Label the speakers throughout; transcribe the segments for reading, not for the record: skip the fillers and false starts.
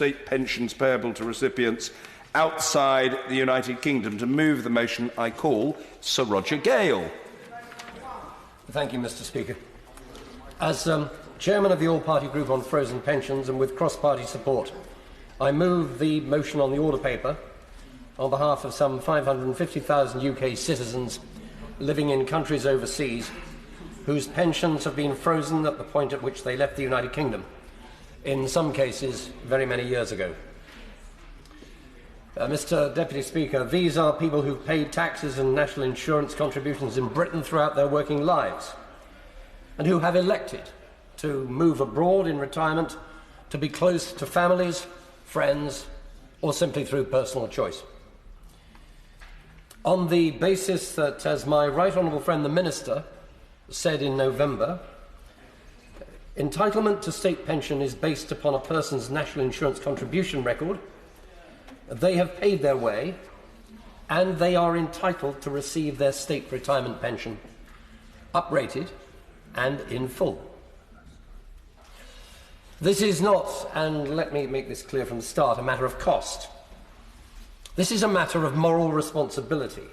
Speaker 1: state pensions payable to recipients outside the United Kingdom. To move the motion, I call Sir Roger Gale.
Speaker 2: Thank you, Mr. Speaker. As Chairman of the All-Party Group on Frozen Pensions and with cross-party support, I move the motion on the order paper on behalf of some 550,000 UK citizens living in countries overseas whose pensions have been frozen at the point at which they left the United Kingdom, in some cases very many years ago. Mr. Deputy Speaker, these are people who've paid taxes and national insurance contributions in Britain throughout their working lives and who have elected to move abroad in retirement to be close to families, friends, or simply through personal choice. On the basis that, as my right honourable friend the Minister said in November, entitlement to state pension is based upon a person's national insurance contribution record, they have paid their way and they are entitled to receive their state retirement pension uprated and in full. This is not, and let me make this clear from the start, a matter of cost. This is a matter of moral responsibility,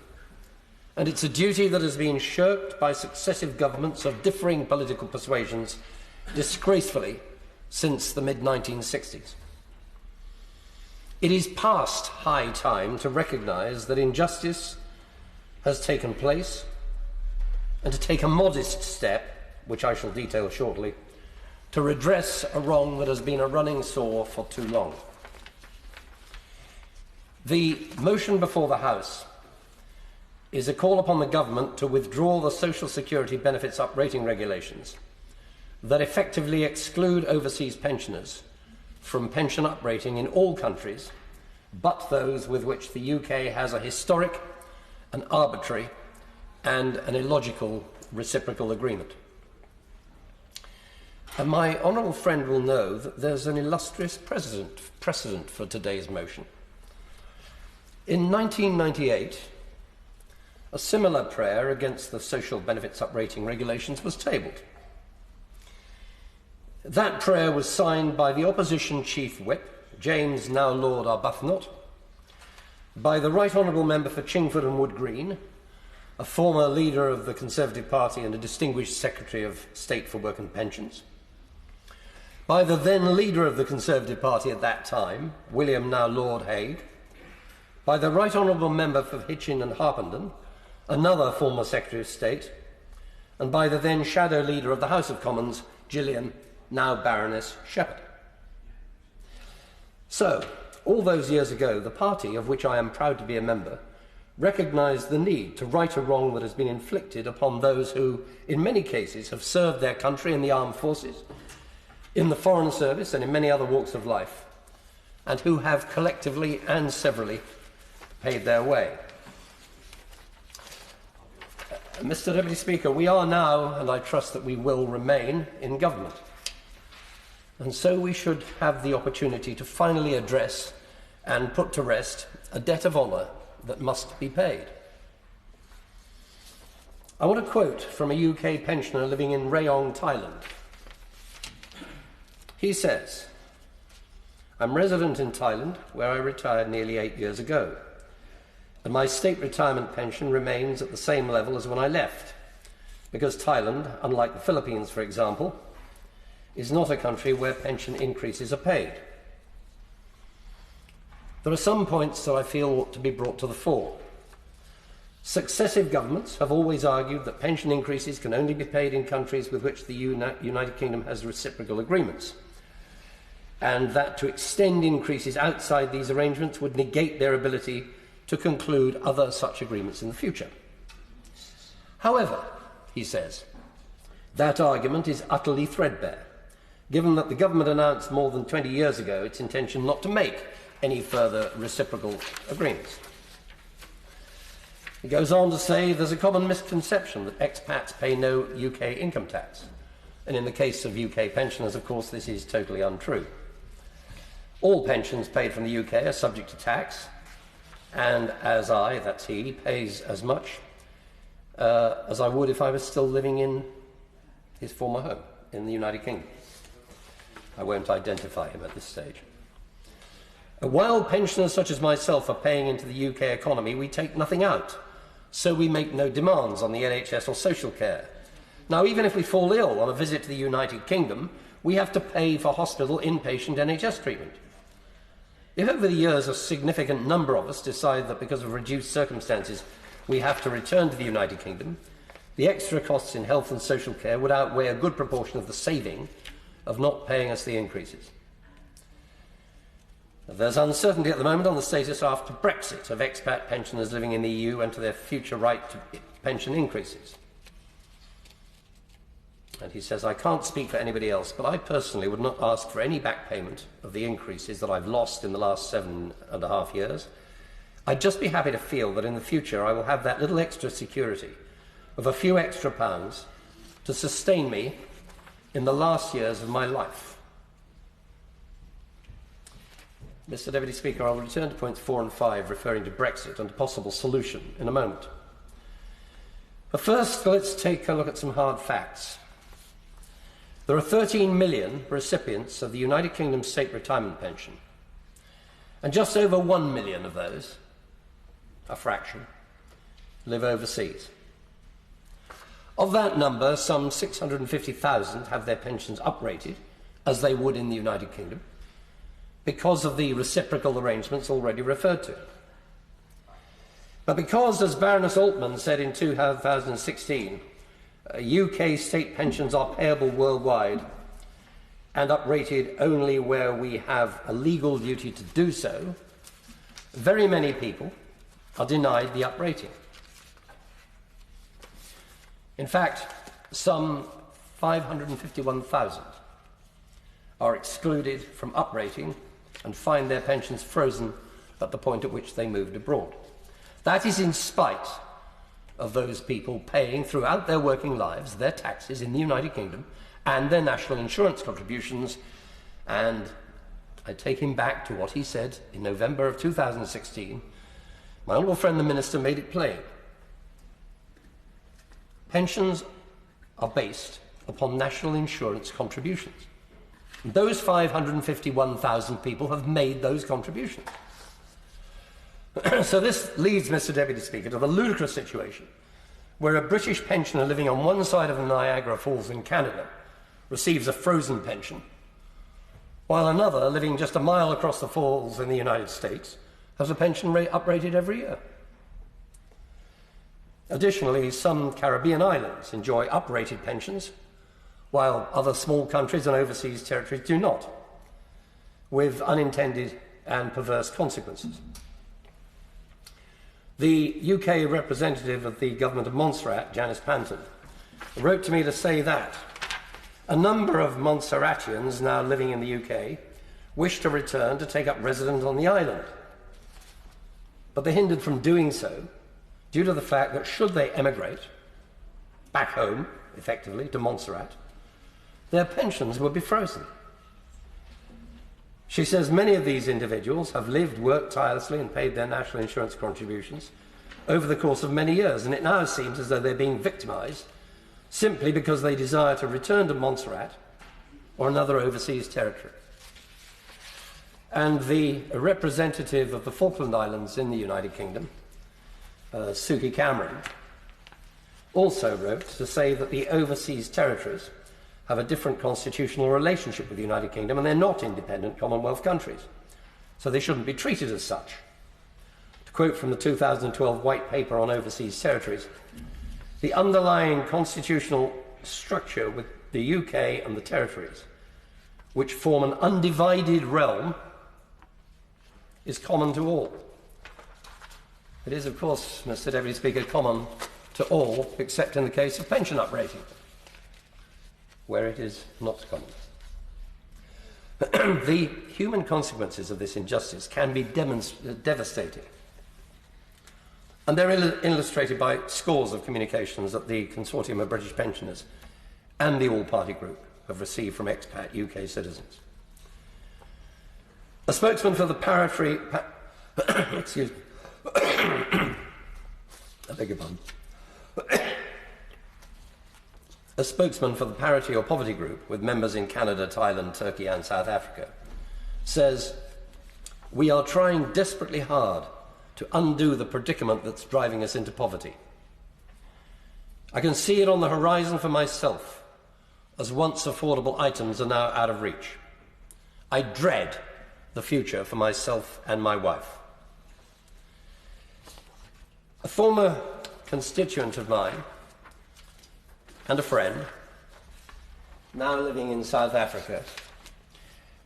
Speaker 2: and it's a duty that has been shirked by successive governments of differing political persuasions disgracefully since the mid-1960s. It is past high time to recognise that injustice has taken place and to take a modest step, which I shall detail shortly, to redress a wrong that has been a running sore for too long. The motion before the House is a call upon the Government to withdraw the Social Security benefits uprating regulations that effectively exclude overseas pensioners from pension uprating in all countries but those with which the UK has a historic, an arbitrary and an illogical reciprocal agreement. And my honourable friend will know that there's an illustrious precedent for today's motion. In 1998, a similar prayer against the social benefits uprating regulations was tabled. That prayer was signed by the opposition chief whip, James now Lord Arbuthnot, by the Right Honourable Member for Chingford and Wood Green, a former leader of the Conservative Party and a distinguished Secretary of State for Work and Pensions, by the then leader of the Conservative Party at that time, William now Lord Hague, by the Right Honourable Member for Hitchin and Harpenden, another former Secretary of State, and by the then shadow leader of the House of Commons, Gillian, now Baroness Shepherd. So, all those years ago, the party, of which I am proud to be a member, recognised the need to right a wrong that has been inflicted upon those who, in many cases, have served their country in the armed forces, in the Foreign Service and in many other walks of life, and who have collectively and severally paid their way. Mr. Deputy Speaker, we are now, and I trust that we will remain, in government. And so we should have the opportunity to finally address and put to rest a debt of honour that must be paid. I want to quote from a UK pensioner living in Rayong, Thailand. He says, "I'm resident in Thailand, where I retired nearly 8 years ago, and my state retirement pension remains at the same level as when I left, because Thailand, unlike the Philippines, for example, is not a country where pension increases are paid. There are some points that I feel ought to be brought to the fore. Successive governments have always argued that pension increases can only be paid in countries with which the United Kingdom has reciprocal agreements, and that to extend increases outside these arrangements would negate their ability to conclude other such agreements in the future. However," he says, "that argument is utterly threadbare, given that the government announced more than 20 years ago its intention not to make any further reciprocal agreements." He goes on to say there's a common misconception that expats pay no UK income tax, and in the case of UK pensioners, of course, this is totally untrue. All pensions paid from the UK are subject to tax, and as I, that's he, pays as much as I would if I was still living in his former home in the United Kingdom. I won't identify him at this stage. While pensioners such as myself are paying into the UK economy, we take nothing out, so we make no demands on the NHS or social care. Now, even if we fall ill on a visit to the United Kingdom, we have to pay for hospital inpatient NHS treatment. If over the years a significant number of us decide that because of reduced circumstances we have to return to the United Kingdom, the extra costs in health and social care would outweigh a good proportion of the saving of not paying us the increases. There's uncertainty at the moment on the status after Brexit of expat pensioners living in the EU and to their future right to pension increases. And he says, I can't speak for anybody else, but I personally would not ask for any back payment of the increases that I've lost in the last 7.5 years. I'd just be happy to feel that in the future I will have that little extra security of a few extra pounds to sustain me in the last years of my life. Mr. Deputy Speaker, I will return to points 4 and 5 referring to Brexit and a possible solution in a moment. But first, let's take a look at some hard facts. There are 13 million recipients of the United Kingdom state retirement pension, and just over 1 million of those, a fraction, live overseas. Of that number, some 650,000 have their pensions uprated, as they would in the United Kingdom, because of the reciprocal arrangements already referred to. But because, as Baroness Altman said in 2016, UK state pensions are payable worldwide and uprated only where we have a legal duty to do so, very many people are denied the uprating. In fact, some 551,000 are excluded from uprating and find their pensions frozen at the point at which they moved abroad. That is in spite of those people paying throughout their working lives their taxes in the United Kingdom and their national insurance contributions. And I take him back to what he said in November of 2016. My honourable friend the Minister made it plain. Pensions are based upon national insurance contributions. And those 551,000 people have made those contributions. So this leads, Mr. Deputy Speaker, to the ludicrous situation where a British pensioner living on one side of the Niagara Falls in Canada receives a frozen pension, while another living just a mile across the falls in the United States has a pension rate uprated every year. Additionally, some Caribbean islands enjoy uprated pensions, while other small countries and overseas territories do not, with unintended and perverse consequences. The UK representative of the government of Montserrat, Janice Panton, wrote to me to say that a number of Montserratians now living in the UK wish to return to take up residence on the island, but they're hindered from doing so due to the fact that should they emigrate back home, effectively, to Montserrat, their pensions would be frozen. She says many of these individuals have lived, worked tirelessly and paid their national insurance contributions over the course of many years, and it now seems as though they're being victimised simply because they desire to return to Montserrat or another overseas territory. And the representative of the Falkland Islands in the United Kingdom, Suki Cameron, also wrote to say that the overseas territories have a different constitutional relationship with the United Kingdom and they're not independent Commonwealth countries, so they shouldn't be treated as such. To quote from the 2012 White Paper on Overseas Territories, the underlying constitutional structure with the UK and the territories, which form an undivided realm, is common to all. It is, of course, Mr. Deputy Speaker, common to all, except in the case of pension uprating, where it is not common. The human consequences of this injustice can be devastating. And they're illustrated by scores of communications that the Consortium of British Pensioners and the All-Party Group have received from expat UK citizens. A spokesman for the parity... excuse me. I beg your pardon. A spokesman for the Parity or Poverty Group, with members in Canada, Thailand, Turkey and South Africa, says We are trying desperately hard to undo the predicament that's driving us into poverty. I can see it on the horizon for myself, as once affordable items are now out of reach. I dread the future for myself and my wife. A former constituent of mine and a friend, now living in South Africa,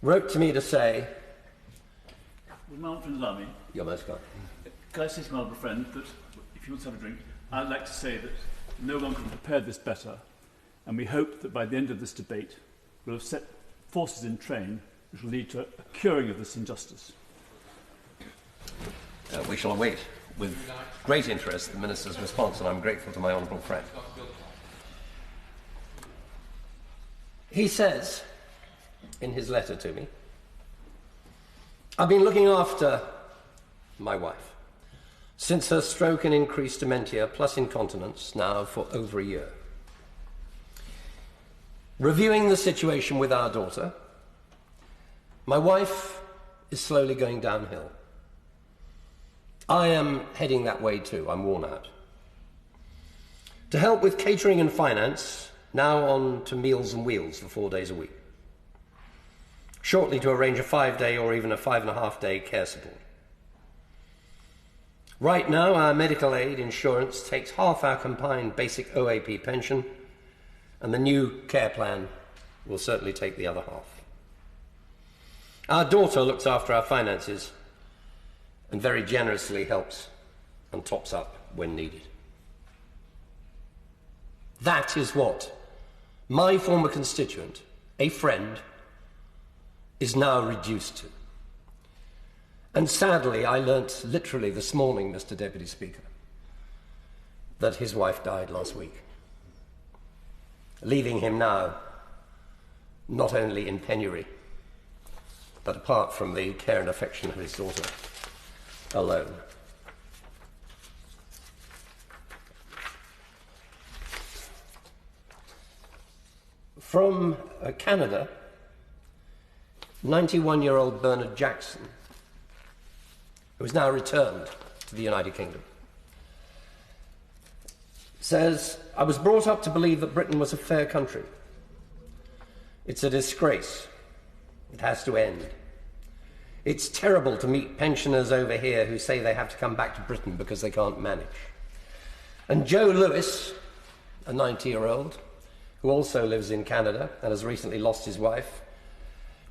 Speaker 2: wrote to me to say,
Speaker 3: would my old friend allow me?
Speaker 2: You're most kind.
Speaker 3: Can I say to my old friend that if he wants to have a drink, I'd like to say that no one could have prepared this better, and we hope that by the end of this debate we'll have set forces in train which will lead to a curing of this injustice.
Speaker 2: We shall await with great interest the Minister's response, and I'm grateful to my honourable friend. He says, in his letter to me, I've been looking after my wife since her stroke and increased dementia plus incontinence now for over a year. Reviewing the situation with our daughter, my wife is slowly going downhill. I am heading that way too. I'm worn out. To help with catering and finance, now on to Meals and Wheels for 4 days a week. Shortly to arrange a 5-day or even a 5.5-day care support. Right now, our medical aid insurance takes half our combined basic OAP pension, and the new care plan will certainly take the other half. Our daughter looks after our finances and very generously helps and tops up when needed. That is what my former constituent, a friend, is now reduced to. And sadly, I learnt literally this morning, Mr. Deputy Speaker, that his wife died last week, leaving him now not only in penury, but apart from the care and affection of his daughter, alone. From Canada, 91-year-old Bernard Jackson, who is now returned to the United Kingdom, says, I was brought up to believe that Britain was a fair country. It's a disgrace. It has to end. It's terrible to meet pensioners over here who say they have to come back to Britain because they can't manage. And Joe Lewis, a 90-year-old, who also lives in Canada and has recently lost his wife,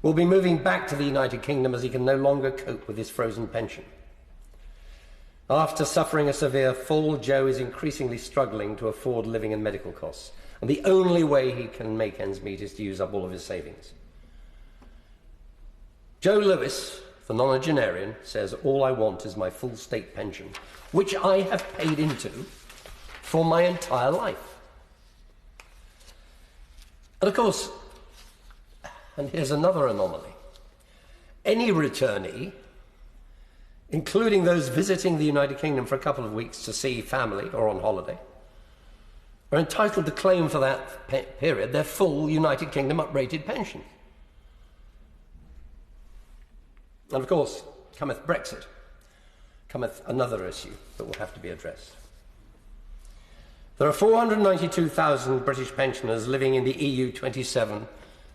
Speaker 2: will be moving back to the United Kingdom as he can no longer cope with his frozen pension. After suffering a severe fall, Joe is increasingly struggling to afford living and medical costs, and the only way he can make ends meet is to use up all of his savings. Joe Lewis, the nonagenarian, says, all I want is my full state pension, which I have paid into for my entire life. And of course, and here's another anomaly, any returnee, including those visiting the United Kingdom for a couple of weeks to see family or on holiday, are entitled to claim for that period their full United Kingdom uprated pension. And of course, cometh Brexit, cometh another issue that will have to be addressed. There are 492,000 British pensioners living in the EU 27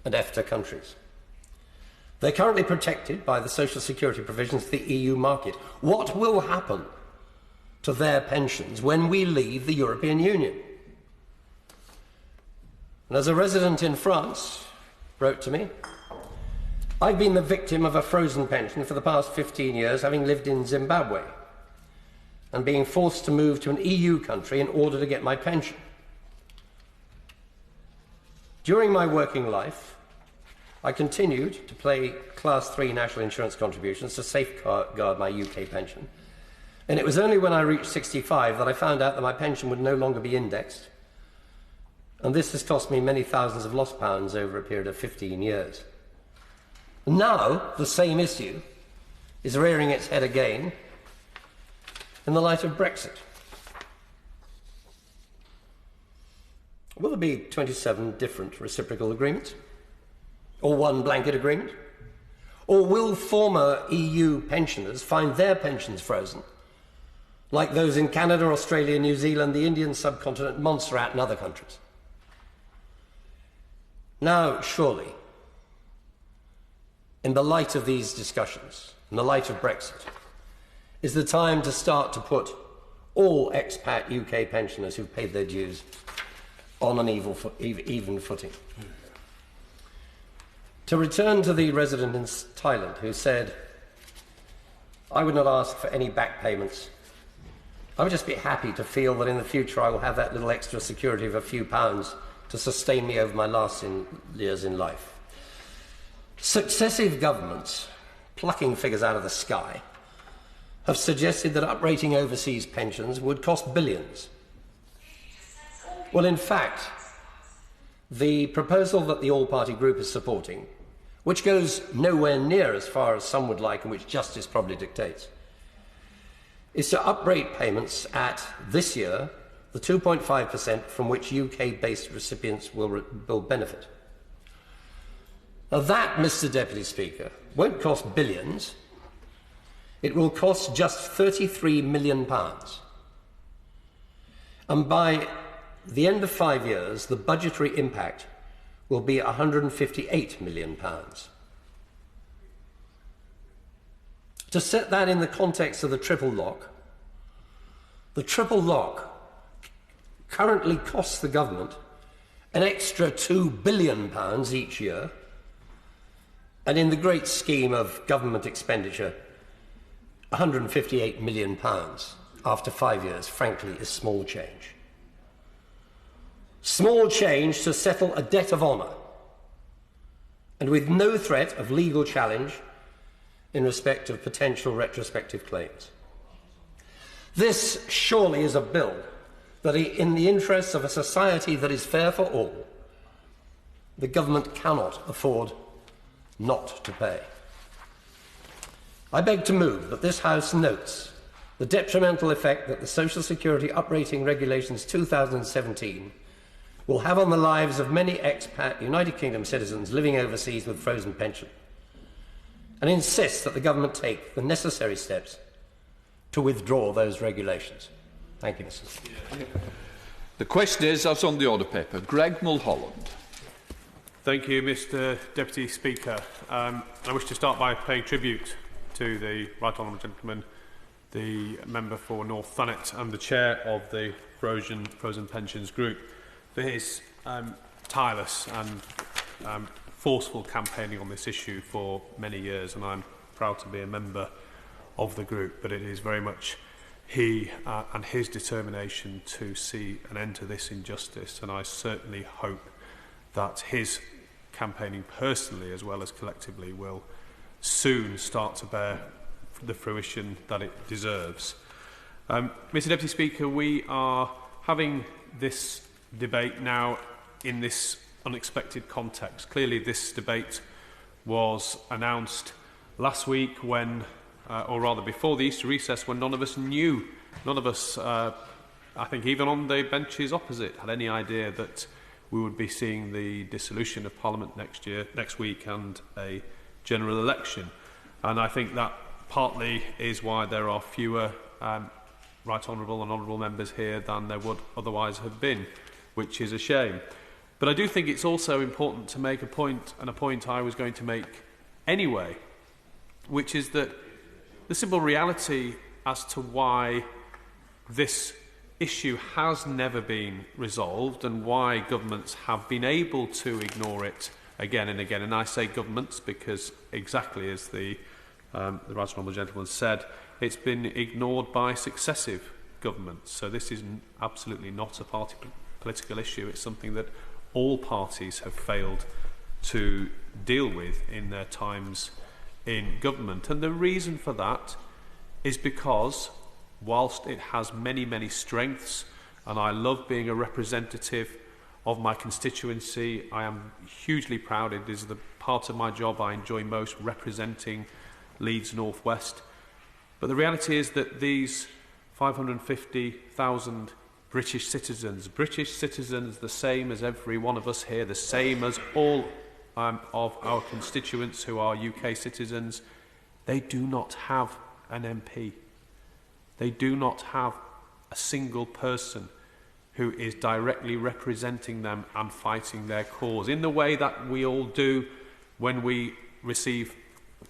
Speaker 2: and EFTA countries. They're currently protected by the social security provisions of the EU market. What will happen to their pensions when we leave the European Union? And as a resident in France wrote to me, I've been the victim of a frozen pension for the past 15 years, having lived in Zimbabwe, and being forced to move to an EU country in order to get my pension. During my working life, I continued to pay Class 3 national insurance contributions to safeguard my UK pension, and it was only when I reached 65 that I found out that my pension would no longer be indexed, and this has cost me many thousands of lost pounds over a period of 15 years. Now, the same issue is rearing its head again in the light of Brexit. Will there be 27 different reciprocal agreements? Or one blanket agreement? Or will former EU pensioners find their pensions frozen, like those in Canada, Australia, New Zealand, the Indian subcontinent, Montserrat and other countries? Now, surely, in the light of these discussions, in the light of Brexit, is the time to start to put all expat UK pensioners who've paid their dues on an even footing. To return to the resident in Thailand who said, I would not ask for any back payments. I would just be happy to feel that in the future I will have that little extra security of a few pounds to sustain me over my last years in life. Successive governments, plucking figures out of the sky, have suggested that uprating overseas pensions would cost billions. Well, in fact, the proposal that the all-party group is supporting, which goes nowhere near as far as some would like and which justice probably dictates, is to uprate payments at, this year, the 2.5% from which UK-based recipients will benefit. Now that, Mr. Deputy Speaker, won't cost billions. It will cost just £33 million. And by the end of 5 years, the budgetary impact will be £158 million. To set that in the context of the triple lock currently costs the government an extra £2 billion each year, and in the great scheme of government expenditure, £158 million after 5 years, frankly, is small change. Small change to settle a debt of honour, and with no threat of legal challenge in respect of potential retrospective claims. This surely is a bill that, in the interests of a society that is fair for all, the government cannot afford not to pay. I beg to move that this House notes the detrimental effect that the Social Security Uprating Regulations 2017 will have on the lives of many expat United Kingdom citizens living overseas with frozen pension, and insist that the government take the necessary steps to withdraw those regulations. Thank you, Mr. Speaker.
Speaker 4: The question is, as on the order paper, Greg Mulholland.
Speaker 5: Thank you, Mr. Deputy Speaker. I wish to start by paying tribute to the Right Honourable Gentleman, the member for North Thanet and the chair of the Frozen Pensions Group, for his tireless and forceful campaigning on this issue for many years, and I'm proud to be a member of the group, but it is very much he and his determination to see an end to this injustice, and I certainly hope that his campaigning personally as well as collectively will soon start to bear the fruition that it deserves. Mr. Deputy Speaker, we are having this debate now in this unexpected context. Clearly this debate was announced last week when, or rather before the Easter recess, when none of us, I think even on the benches opposite, had any idea that we would be seeing the dissolution of Parliament next week and a general election. And I think that partly is why there are fewer Right Honourable and Honourable members here than there would otherwise have been, which is a shame. But I do think it's also important to make a point, and a point I was going to make anyway, which is that the simple reality as to why this issue has never been resolved and why governments have been able to ignore it again and again. And I say governments because, exactly as the Right Honourable Gentleman said, it's been ignored by successive governments. So this is absolutely not a party political issue. It's something that all parties have failed to deal with in their times in government. And the reason for that is because, whilst it has many, many strengths, and I love being a representative of my constituency, I am hugely proud. It is the part of my job I enjoy most, representing Leeds North West. But the reality is that these 550,000 British citizens, the same as every one of us here, the same as all of our constituents who are UK citizens, they do not have an MP. They do not have a single person who is directly representing them and fighting their cause in the way that we all do when we receive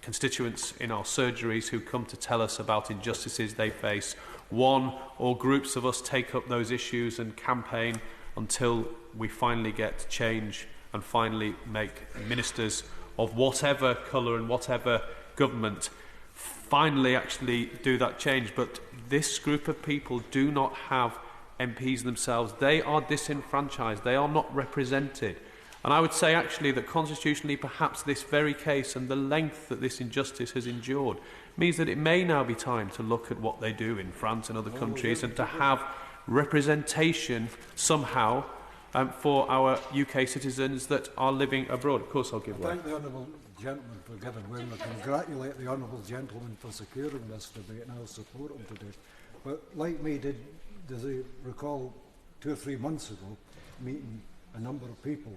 Speaker 5: constituents in our surgeries who come to tell us about injustices they face. One or groups of us take up those issues and campaign until we finally get change and finally make ministers of whatever colour and whatever government finally actually do that change. But this group of people do not have MPs themselves. They are disenfranchised. They are not represented. And I would say actually that constitutionally perhaps this very case and the length that this injustice has endured means that it may now be time to look at what they do in France and other countries and to have representation somehow for our UK citizens that are living abroad. Of course I'll give way.
Speaker 6: I thank the Honourable Gentleman for giving way and I congratulate the Honourable Gentleman for securing this debate, and I'll support him today. But like me, does he recall 2 or 3 months ago meeting a number of people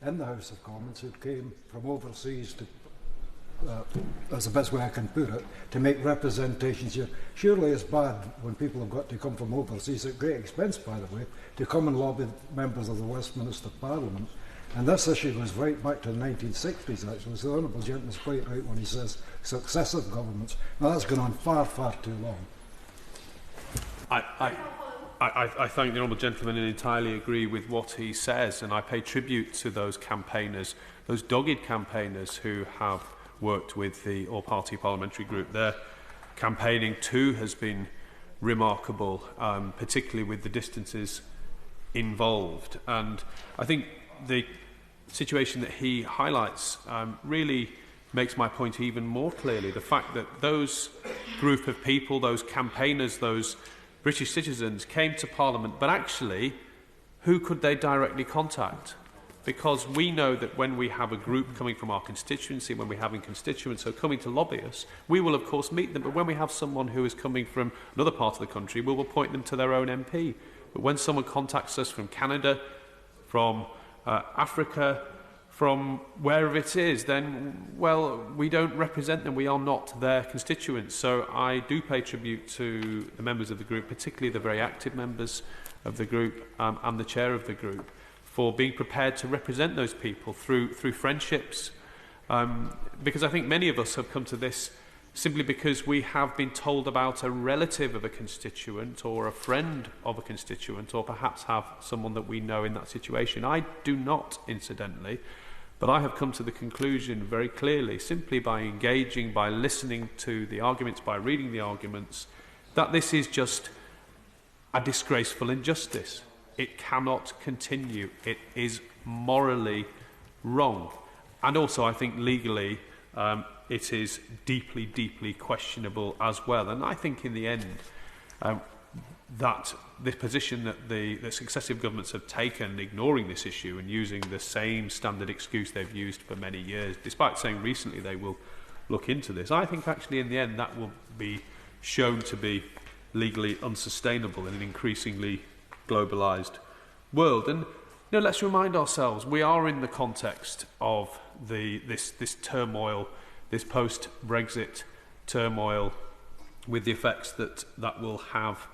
Speaker 6: in the House of Commons who came from overseas to, that's the best way I can put it, to make representations here. Surely it's bad when people have got to come from overseas, at great expense by the way, to come and lobby members of the Westminster Parliament. And this issue goes right back to the 1960s actually, so the Honourable Gentleman is quite right when he says successive governments. Now that's gone on far, far too long.
Speaker 5: I thank the Honourable Gentleman and entirely agree with what he says, and I pay tribute to those campaigners, those dogged campaigners who have worked with the all-party parliamentary group. Their campaigning too has been remarkable, particularly with the distances involved. And I think the situation that he highlights really makes my point even more clearly. The fact that those group of people, those campaigners, those British citizens came to Parliament, but actually, who could they directly contact? Because we know that when we have a group coming from our constituency, when we're having constituents who are coming to lobby us, we will of course meet them, but when we have someone who is coming from another part of the country, we will point them to their own MP. But when someone contacts us from Canada, from Africa, from wherever it is, then, well, we don't represent them. We are not their constituents. So I do pay tribute to the members of the group, particularly the very active members of the group and the chair of the group, for being prepared to represent those people through friendships. Because I think many of us have come to this simply because we have been told about a relative of a constituent or a friend of a constituent, or perhaps have someone that we know in that situation. I do not, incidentally. But I have come to the conclusion very clearly, simply by engaging, by listening to the arguments, by reading the arguments, that this is just a disgraceful injustice. It cannot continue. It is morally wrong. And also, I think legally, it is deeply, deeply questionable as well. And I think in the end, that the position that the successive governments have taken, ignoring this issue and using the same standard excuse they've used for many years, despite saying recently they will look into this, I think actually in the end that will be shown to be legally unsustainable in an increasingly globalised world. And let's remind ourselves, we are in the context of this turmoil, this post-Brexit turmoil, with the effects that will have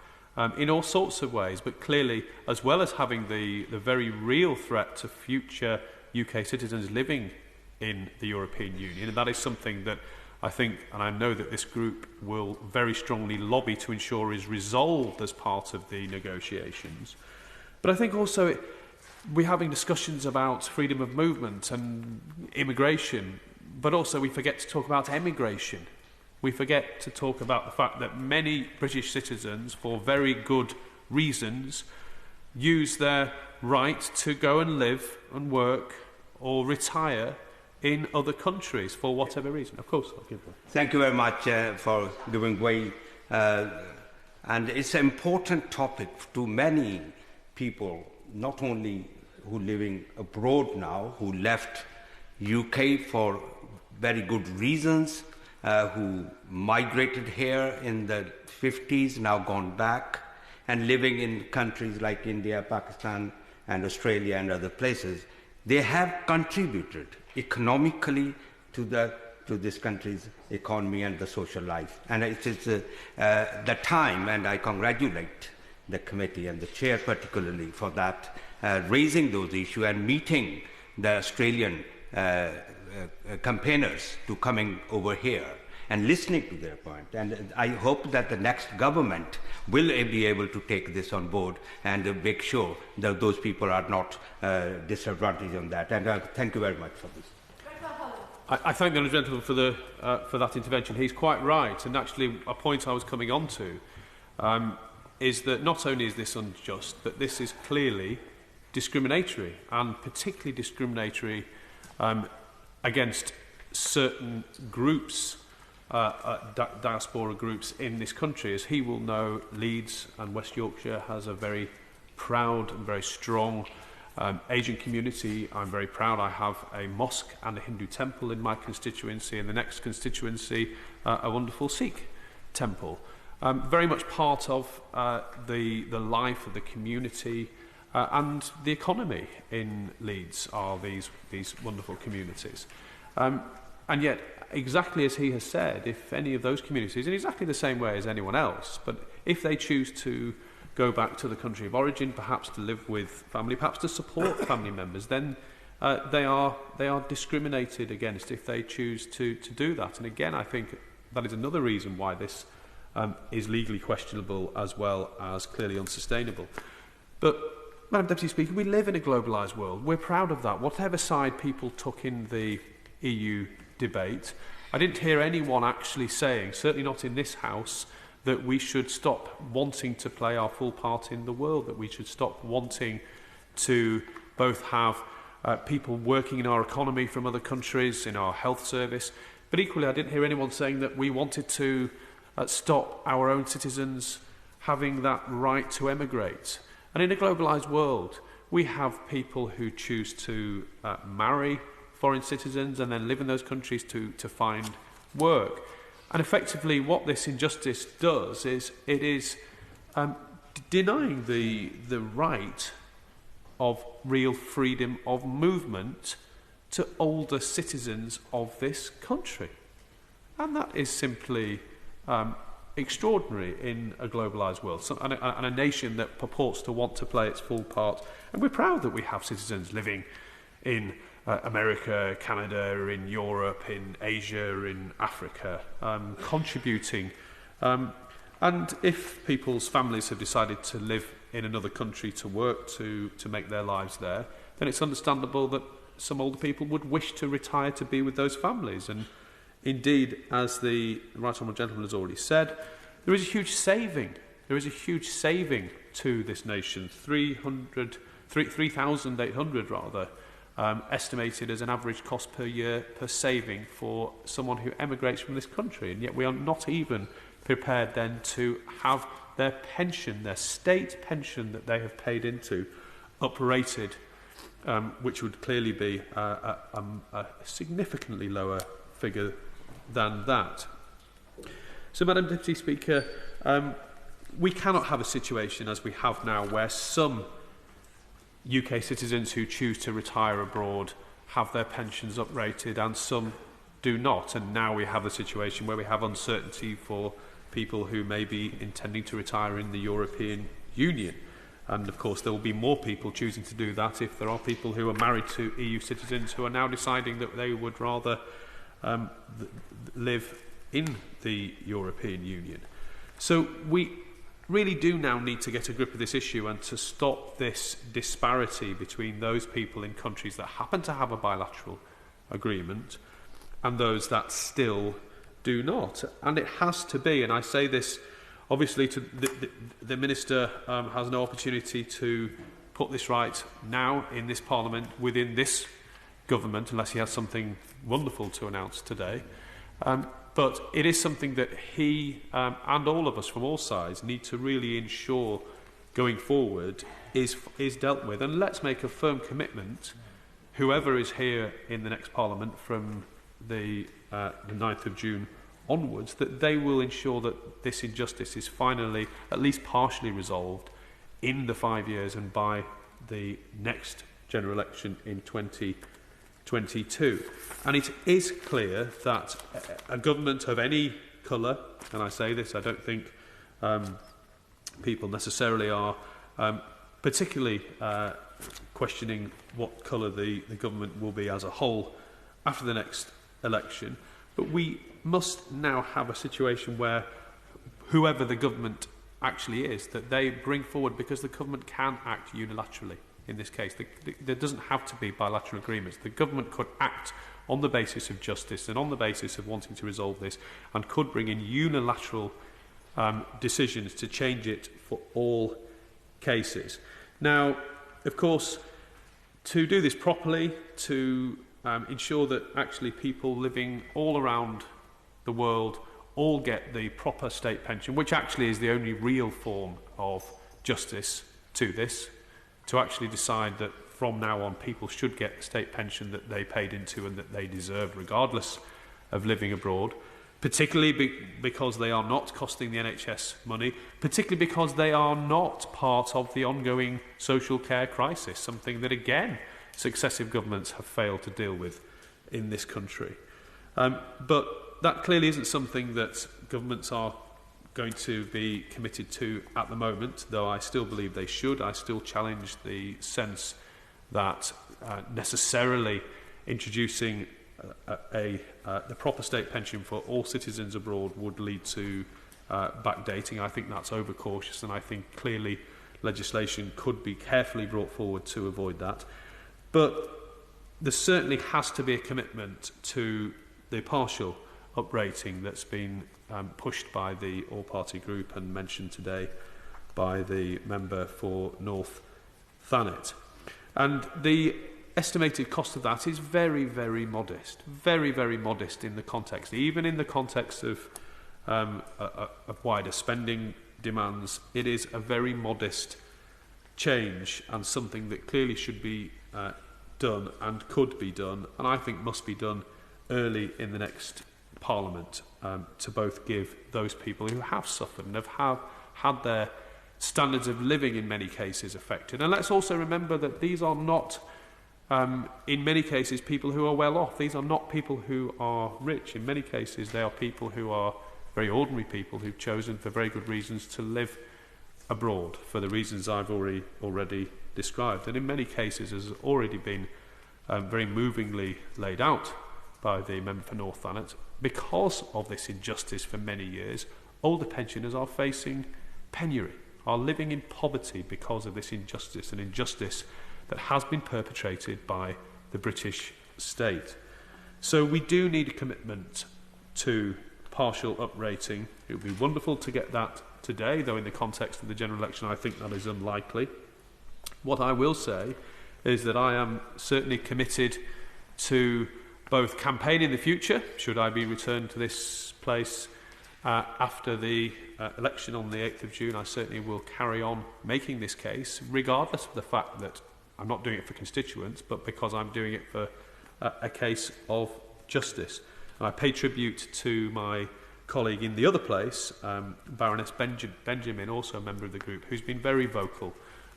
Speaker 5: in all sorts of ways, but clearly, as well as having the very real threat to future UK citizens living in the European Union, and that is something that I think, and I know that this group will very strongly lobby to ensure is resolved as part of the negotiations. But I think also we're having discussions about freedom of movement and immigration, but also we forget to talk about emigration. We forget to talk about the fact that many British citizens, for very good reasons, use their right to go and live and work or retire in other countries for whatever reason. Of course, I'll give way.
Speaker 7: Thank you very much for giving way. And it's an important topic to many people, not only who are living abroad now, who left UK for very good reasons, who migrated here in the 50s, now gone back, and living in countries like India, Pakistan, and Australia and other places. They have contributed economically to this country's economy and the social life. And it is the time, and I congratulate the committee and the chair particularly for that, raising those issues and meeting the Australian campaigners to coming over here and listening to their point. And I hope that the next government will be able to take this on board and make sure that those people are not disadvantaged on that. And thank you very much for this.
Speaker 5: I thank the honourable gentleman for that intervention. He's quite right, and actually a point I was coming on to is that not only is this unjust, but this is clearly discriminatory, and particularly discriminatory against certain groups, diaspora groups in this country. As he will know, Leeds and West Yorkshire has a very proud and very strong Asian community. I'm very proud I have a mosque and a Hindu temple in my constituency, and the next constituency a wonderful Sikh temple. Very much part of the life of the community and the economy in Leeds are these wonderful communities. And yet, exactly as he has said, if any of those communities, in exactly the same way as anyone else, but if they choose to go back to the country of origin, perhaps to live with family, perhaps to support family members, then they are discriminated against if they choose to do that. And again, I think that is another reason why this is legally questionable as well as clearly unsustainable. But, Madam Deputy Speaker, we live in a globalised world. We're proud of that. Whatever side people took in the EU debate, I didn't hear anyone actually saying, certainly not in this House, that we should stop wanting to play our full part in the world, that we should stop wanting to both have people working in our economy from other countries, in our health service, but equally I didn't hear anyone saying that we wanted to stop our own citizens having that right to emigrate. And in a globalised world, we have people who choose to marry foreign citizens and then live in those countries to find work. And effectively what this injustice does is it is denying the right of real freedom of movement to older citizens of this country. And that is simply extraordinary in a globalised world, and a nation that purports to want to play its full part. And we're proud that we have citizens living in America, Canada, in Europe, in Asia, in Africa, contributing. And if people's families have decided to live in another country to work, to make their lives there, then it's understandable that some older people would wish to retire to be with those families. And indeed, as the Right Honourable Gentleman has already said, there is a huge saving. There is a huge saving to this nation, 3,800 rather, estimated as an average cost per year per saving for someone who emigrates from this country. And yet we are not even prepared then to have their pension, their state pension that they have paid into, uprated, which would clearly be a significantly lower figure than that. So, Madam Deputy Speaker, we cannot have a situation as we have now where some UK citizens who choose to retire abroad have their pensions uprated and some do not. And now we have a situation where we have uncertainty for people who may be intending to retire in the European Union. And of course there will be more people choosing to do that if there are people who are married to EU citizens who are now deciding that they would rather live in the European Union. So we really do now need to get a grip of this issue and to stop this disparity between those people in countries that happen to have a bilateral agreement and those that still do not. And it has to be, and I say this obviously to the Minister has no opportunity to put this right now in this Parliament within this government unless he has something wonderful to announce today. But it is something that he and all of us from all sides need to really ensure going forward is dealt with. And let's make a firm commitment, whoever is here in the next Parliament from the 9th of June onwards, that they will ensure that this injustice is finally, at least partially resolved in the 5 years and by the next general election in 2022. And it is clear that a government of any colour, and I say this, I don't think people necessarily are particularly questioning what colour the government will be as a whole after the next election, but we must now have a situation where whoever the government actually is, that they bring forward, because the government can act unilaterally in this case. There doesn't have to be bilateral agreements. The government could act on the basis of justice and on the basis of wanting to resolve this, and could bring in unilateral decisions to change it for all cases. Now, of course, to do this properly, to ensure that actually people living all around the world all get the proper state pension, which actually is the only real form of justice to this, to actually decide that from now on people should get the state pension that they paid into and that they deserve regardless of living abroad, particularly because they are not costing the NHS money, particularly because they are not part of the ongoing social care crisis, something that, again, successive governments have failed to deal with in this country. But that clearly isn't something that governments are going to be committed to at the moment, though I still believe they should. I still challenge the sense that necessarily introducing the proper state pension for all citizens abroad would lead to backdating. I think that's overcautious, and I think clearly legislation could be carefully brought forward to avoid that. But there certainly has to be a commitment to the partial uprating that's been pushed by the all-party group and mentioned today by the member for North Thanet. And the estimated cost of that is very, very modest, very, very modest in the context, even in the context of wider spending demands. It is a very modest change and something that clearly should be done and could be done, and I think must be done early in the next Parliament, to both give those people who have suffered and have had their standards of living in many cases affected. And let's also remember that these are not, in many cases, people who are well off. These are not people who are rich. In many cases, they are people who are very ordinary people who've chosen for very good reasons to live abroad for the reasons I've already described. And in many cases, as has already been very movingly laid out by the member for North Thanet, because of this injustice for many years, older pensioners are facing penury, are living in poverty because of this injustice, an injustice that has been perpetrated by the British state. So we do need a commitment to partial uprating. It would be wonderful to get that today, though in the context of the general election I think that is unlikely. What I will say is that I am certainly committed to both campaign in the future, should I be returned to this place after the election on the 8th of June. I certainly will carry on making this case, regardless of the fact that I'm not doing it for constituents, but because I'm doing it for a case of justice. And I pay tribute to my colleague in the other place, Baroness Benjamin, also a member of the group, who's been very vocal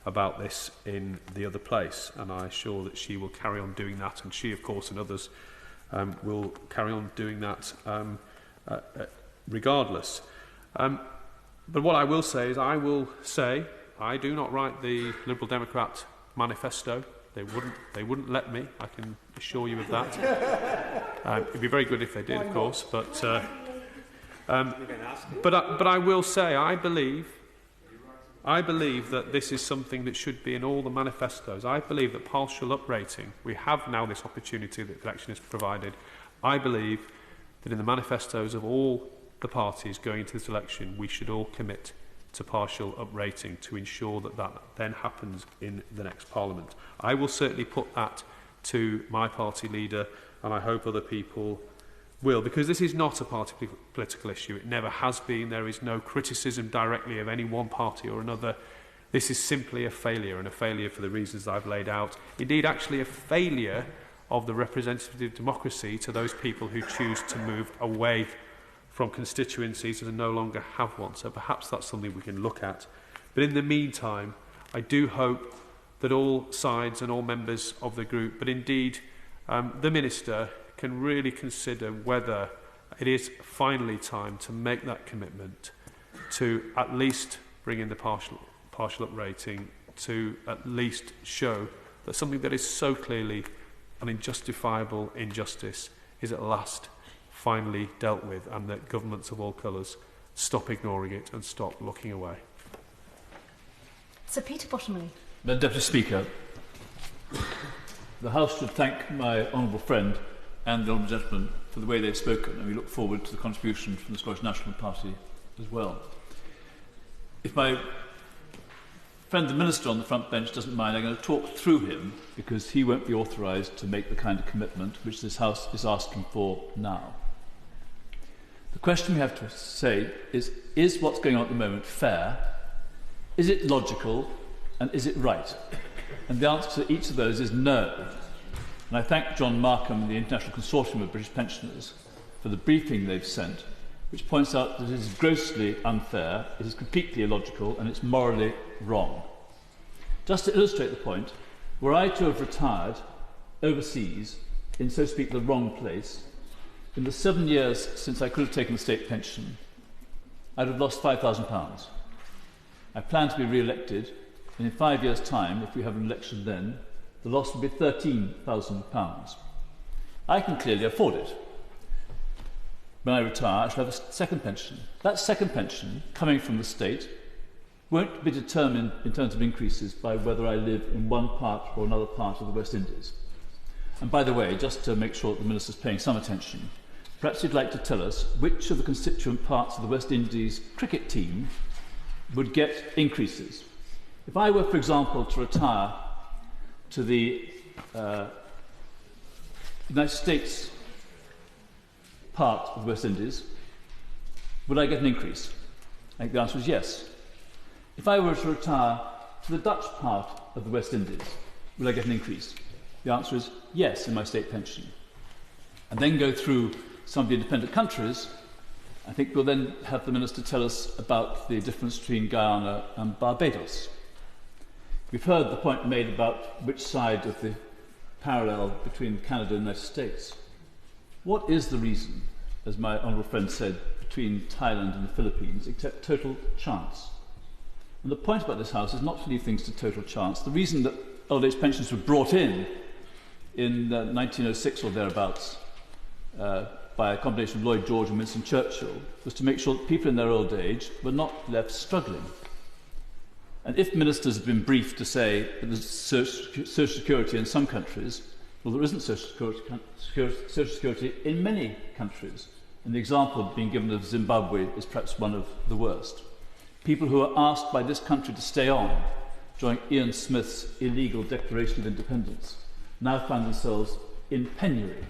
Speaker 5: about this in the other place, and I'm sure that she will carry on doing that, and she, of course, and others will carry on doing that regardless. But what I will say is I do not write the Liberal Democrat manifesto. They wouldn't let me, I can assure you of that. It'd be very good if they did, of course, but I will say I believe that this is something that should be in all the manifestos. I believe that partial uprating, we have now this opportunity that the election has provided. I believe that in the manifestos of all the parties going into this election, we should all commit to partial uprating to ensure that that then happens in the next Parliament. I will certainly put that to my party leader, and I hope other people will, because this is not a party political issue. It never has been. There is no criticism directly of any one party or another. This is simply a failure, and a failure for the reasons I've laid out. Indeed, actually a failure of the representative democracy to those people who choose to move away from constituencies and no longer have one. So perhaps that's something we can look at. But in the meantime, I do hope that all sides and all members of the group, but indeed the Minister, can really consider whether it is finally time to make that commitment to at least bring in the partial uprating, to at least show that something that is so clearly an unjustifiable injustice is at last finally dealt with, and that governments of all colours stop ignoring it and stop looking away.
Speaker 8: Sir Peter Bottomley.
Speaker 3: Madam Deputy Speaker, the House should thank my honourable friend and the honourable gentleman for the way they've spoken, and we look forward to the contribution from the Scottish National Party as well. If my friend the Minister on the front bench doesn't mind, I'm going to talk through him, because he won't be authorised to make the kind of commitment which this House is asking for now. The question we have to say is what's going on at the moment fair? Is it logical? And is it right? And the answer to each of those is no. And I thank John Markham and the International Consortium of British Pensioners for the briefing they've sent, which points out that it is grossly unfair, it is completely illogical, and it's morally wrong. Just to illustrate the point, were I to have retired overseas, in so to speak the wrong place, in the 7 years since I could have taken the state pension, I'd have lost £5,000. I plan to be re-elected, and in 5 years' time, if we have an election then, the loss will be £13,000. I can clearly afford it. When I retire, I shall have a second pension. That second pension, coming from the state, won't be determined in terms of increases by whether I live in one part or another part of the West Indies. And by the way, just to make sure that the Minister's paying some attention, perhaps you'd like to tell us which of the constituent parts of the West Indies cricket team would get increases. If I were, for example, to retire to the United States part of the West Indies, would I get an increase? I think the answer is yes. If I were to retire to the Dutch part of the West Indies, would I get an increase? The answer is yes in my state pension. And then go through some of the independent countries. I think we'll then have the Minister tell us about the difference between Guyana and Barbados. We've heard the point made about which side of the parallel between Canada and the United States. What is the reason, as my honourable friend said, between Thailand and the Philippines, except total chance? And the point about this House is not to leave things to total chance. The reason that old age pensions were brought in 1906 or thereabouts by a combination of Lloyd George and Winston Churchill was to make sure that people in their old age were not left struggling. And if ministers have been briefed to say that there's social security in some countries, well, there isn't social security in many countries. And the example being given of Zimbabwe is perhaps one of the worst. People who are asked by this country to stay on during Ian Smith's illegal Declaration of Independence now find themselves in penury.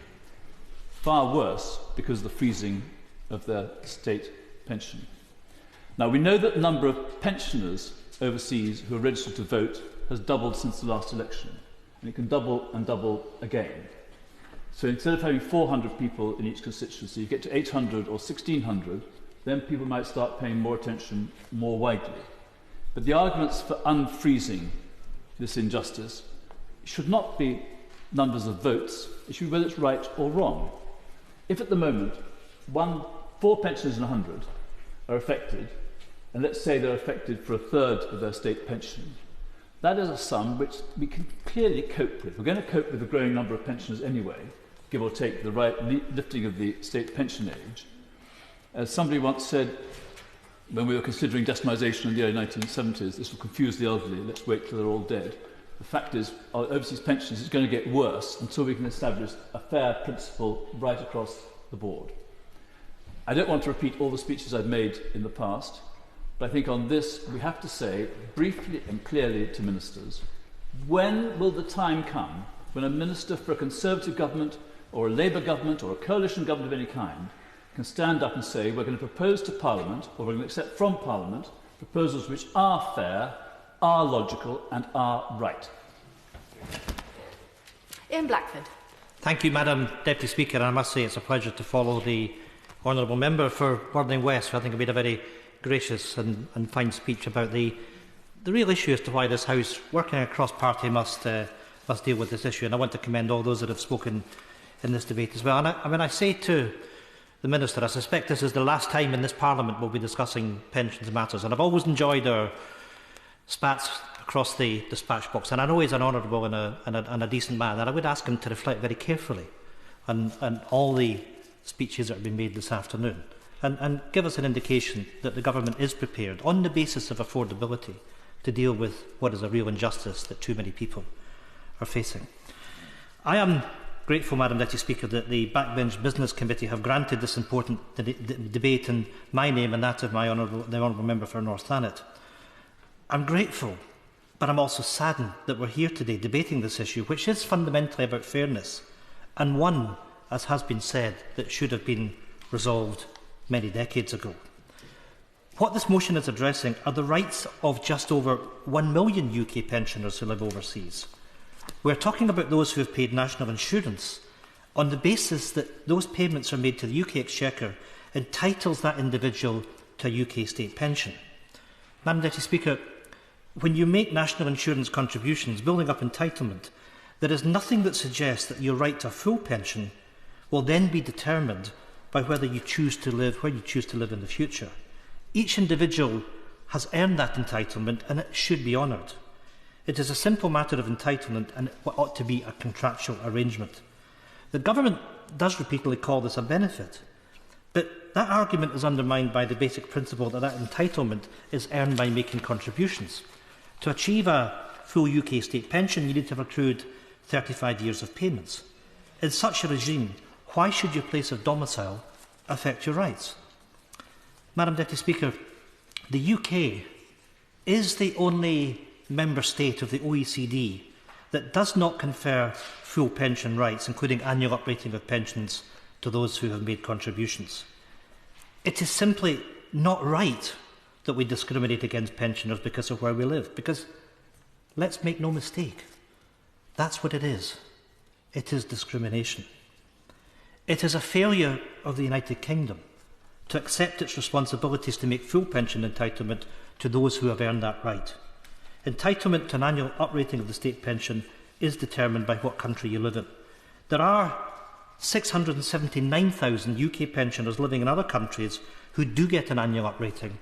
Speaker 3: Far worse because of the freezing of their state pension. Now, we know that the number of pensioners overseas who are registered to vote has doubled since the last election, and it can double and double again. So instead of having 400 people in each constituency, you get to 800 or 1,600, then people might start paying more attention more widely. But the arguments for unfreezing this injustice should not be numbers of votes, it should be whether it's right or wrong. If at the moment 4 pensioners in 100 are affected, and let's say they're affected for a third of their state pension, that is a sum which we can clearly cope with. We're going to cope with the growing number of pensioners anyway, give or take the lifting of the state pension age. As somebody once said, when we were considering decimalisation in the early 1970s, this will confuse the elderly, let's wait till they're all dead. The fact is, our overseas pensions is going to get worse until we can establish a fair principle right across the board. I don't want to repeat all the speeches I've made in the past, but I think on this we have to say briefly and clearly to ministers, when will the time come when a minister for a Conservative government or a Labour government or a coalition government of any kind can stand up and say we're going to propose to Parliament, or we're going to accept from Parliament, proposals which are fair, are logical and are right.
Speaker 8: Ian Blackford.
Speaker 9: Thank you, Madam Deputy Speaker. And I must say it's a pleasure to follow the honourable member for Worthing West, who I think made a very gracious and fine speech about the the real issue as to why this House, working across party, must deal with this issue, and I want to commend all those that have spoken in this debate as well. And I say to the Minister, I suspect this is the last time in this Parliament we'll be discussing pensions matters, and I've always enjoyed our spats across the dispatch box, and I know he's an honourable and a decent man, and I would ask him to reflect very carefully on all the speeches that have been made this afternoon, and give us an indication that the Government is prepared, on the basis of affordability, to deal with what is a real injustice that too many people are facing. I am grateful, Madam Deputy Speaker, that the Backbench Business Committee have granted this important debate in my name and that of the Honourable Member for North Thanet. I'm grateful, but I'm also saddened that we're here today debating this issue, which is fundamentally about fairness, and one, as has been said, that should have been resolved many decades ago. What this motion is addressing are the rights of just over 1 million UK pensioners who live overseas. We're talking about those who have paid national insurance on the basis that those payments are made to the UK Exchequer entitles that individual to a UK state pension. Madam Deputy Speaker, when you make national insurance contributions, building up entitlement, there is nothing that suggests that your right to a full pension will then be determined by whether you choose to live where you choose to live in the future. Each individual has earned that entitlement, and it should be honoured. It is a simple matter of entitlement, and what ought to be a contractual arrangement. The Government does repeatedly call this a benefit, but that argument is undermined by the basic principle that entitlement is earned by making contributions. To achieve a full UK state pension, you need to have accrued 35 years of payments. In such a regime, why should your place of domicile affect your rights? Madam Deputy Speaker, the UK is the only member state of the OECD that does not confer full pension rights, including annual uprating of pensions to those who have made contributions. It is simply not right that we discriminate against pensioners because of where we live, because let's make no mistake, that's what it is. It is discrimination. It is a failure of the United Kingdom to accept its responsibilities to make full pension entitlement to those who have earned that right. Entitlement to an annual uprating of the state pension is determined by what country you live in. There are 679,000 UK pensioners living in other countries who do get an annual uprating,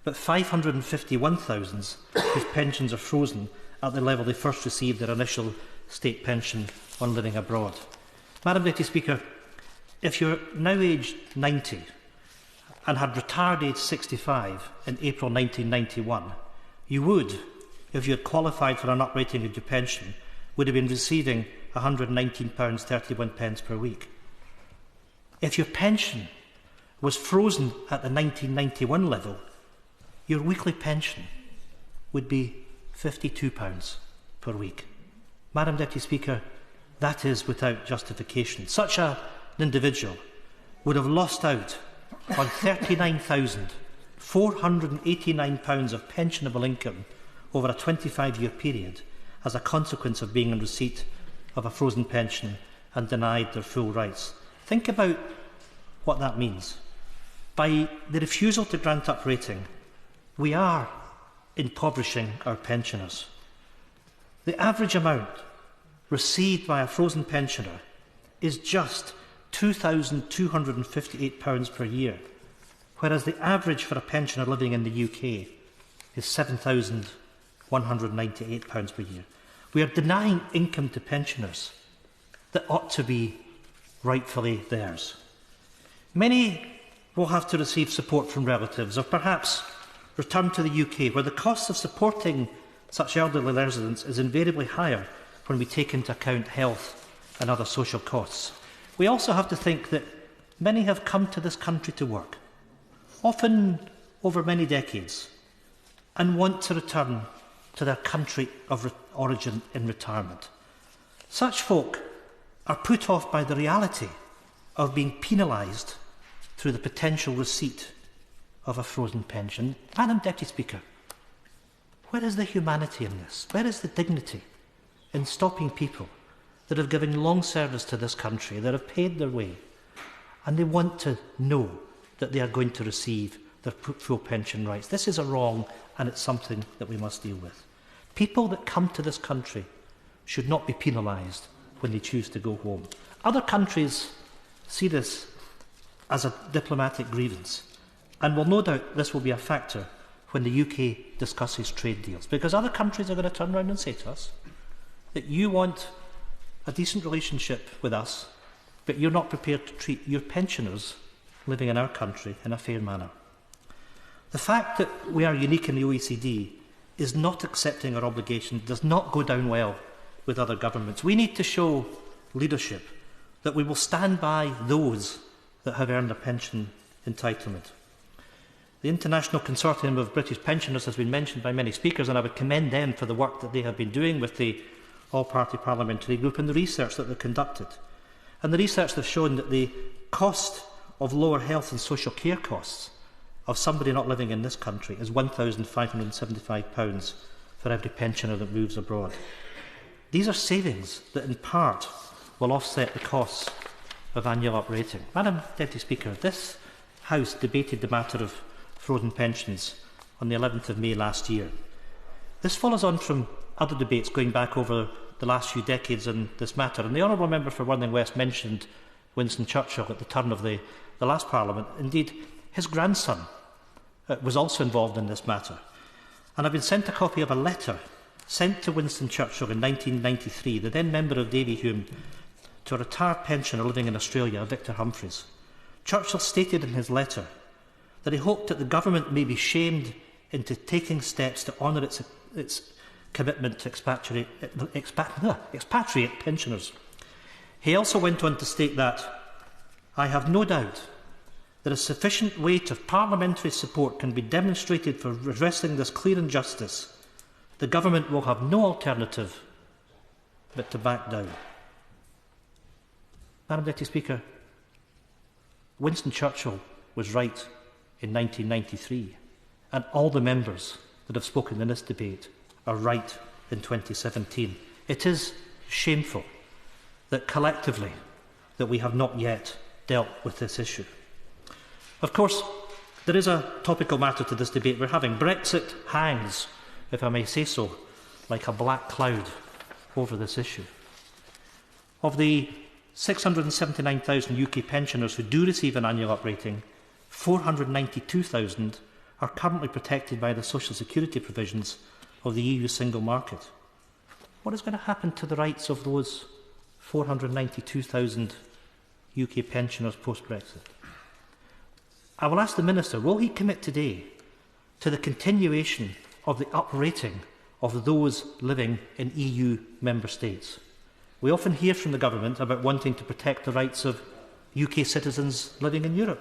Speaker 9: but 551,000 whose pensions are frozen at the level they first received their initial state pension on living abroad. Madam Deputy Speaker, if you're now aged 90 and had retired aged 65 in April 1991, you would, if you had qualified for an uprating of your pension, would have been receiving £119.31 per week. If your pension was frozen at the 1991 level, your weekly pension would be £52 per week. Madam Deputy Speaker, that is without justification. Such an individual would have lost out on £39,489 of pensionable income over a 25-year period as a consequence of being in receipt of a frozen pension and denied their full rights. Think about what that means. By the refusal to grant uprating, we are impoverishing our pensioners. The average amount received by a frozen pensioner is just £2,258 per year, whereas the average for a pensioner living in the UK is £7,198 per year. We are denying income to pensioners that ought to be rightfully theirs. Many will have to receive support from relatives, or perhaps return to the UK, where the cost of supporting such elderly residents is invariably higher when we take into account health and other social costs. We also have to think that many have come to this country to work, often over many decades, and want to return to their country of origin in retirement. Such folk are put off by the reality of being penalised through the potential receipt of a frozen pension. Madam Deputy Speaker, where is the humanity in this? Where is the dignity in stopping people that have given long service to this country, that have paid their way, and they want to know that they are going to receive their full pension rights. This is a wrong, and it's something that we must deal with. People that come to this country should not be penalised when they choose to go home. Other countries see this as a diplomatic grievance, and will no doubt this will be a factor when the UK discusses trade deals, because other countries are going to turn around and say to us that you want a decent relationship with us, but you're not prepared to treat your pensioners living in our country in a fair manner. The fact that we are unique in the OECD is not accepting our obligation, does not go down well with other governments. We need to show leadership that we will stand by those that have earned a pension entitlement. The International Consortium of British Pensioners has been mentioned by many speakers, and I would commend them for the work that they have been doing with the All-Party Parliamentary Group and the research that they've conducted. And the research has shown that the cost of lower health and social care costs of somebody not living in this country is £1,575 for every pensioner that moves abroad. These are savings that in part will offset the costs of annual uprating. Madam Deputy Speaker, this House debated the matter of frozen pensions on the 11th of May last year. This follows on from other debates going back over the last few decades in this matter, and the Honourable Member for Worthing West mentioned Winston Churchill at the turn of the last Parliament. Indeed, his grandson was also involved in this matter, and I've been sent a copy of a letter sent to Winston Churchill in 1993, the then member of Davy Hume, to a retired pensioner living in Australia, Victor Humphreys. Churchill stated in his letter that he hoped that the government may be shamed into taking steps to honour its commitment to expatriate pensioners. He also went on to state that, "I have no doubt that a sufficient weight of parliamentary support can be demonstrated for redressing this clear injustice. The government will have no alternative but to back down." Madam Deputy Speaker, Winston Churchill was right in 1993, and all the members that have spoken in this debate are right in 2017. It is shameful that collectively that we have not yet dealt with this issue. Of course, there is a topical matter to this debate we're having. Brexit hangs, if I may say so, like a black cloud over this issue. Of the 679,000 UK pensioners who do receive an annual uprating, 492,000 are currently protected by the social security provisions of the EU single market. What is going to happen to the rights of those 492,000 UK pensioners post-Brexit? I will ask the Minister, will he commit today to the continuation of the uprating of those living in EU member states? We often hear from the government about wanting to protect the rights of UK citizens living in Europe.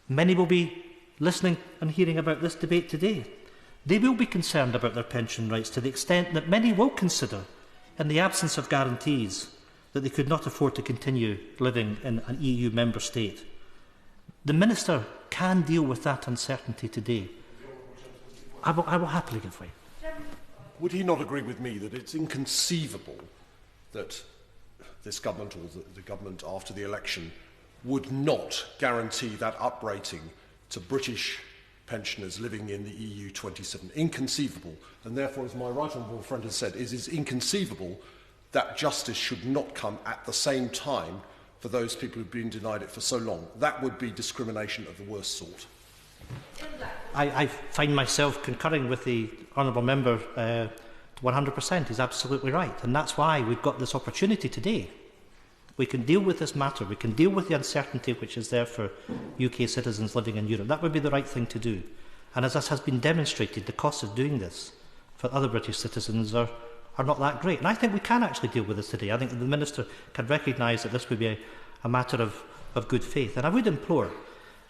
Speaker 9: Many will be listening and hearing about this debate today. They will be concerned about their pension rights to the extent that many will consider, in the absence of guarantees, that they could not afford to continue living in an EU member state. The Minister can deal with that uncertainty today. I will happily give way.
Speaker 8: Would he not agree with me that it's inconceivable that this government, or the government after the election, would not guarantee that uprating to British pensioners living in the EU 27? Inconceivable. And therefore, as my right honourable friend has said, it is inconceivable that justice should not come at the same time for those people who have been denied it for so long. That would be discrimination of the worst sort.
Speaker 9: I find myself concurring with the honourable member 100%. He's absolutely right. And that's why we've got this opportunity today. We can deal with this matter. We can deal with the uncertainty which is there for UK citizens living in Europe. That would be the right thing to do. And as this has been demonstrated, the costs of doing this for other British citizens are not that great. And I think we can actually deal with this today. I think that the Minister can recognise that this would be a matter of good faith. And I would implore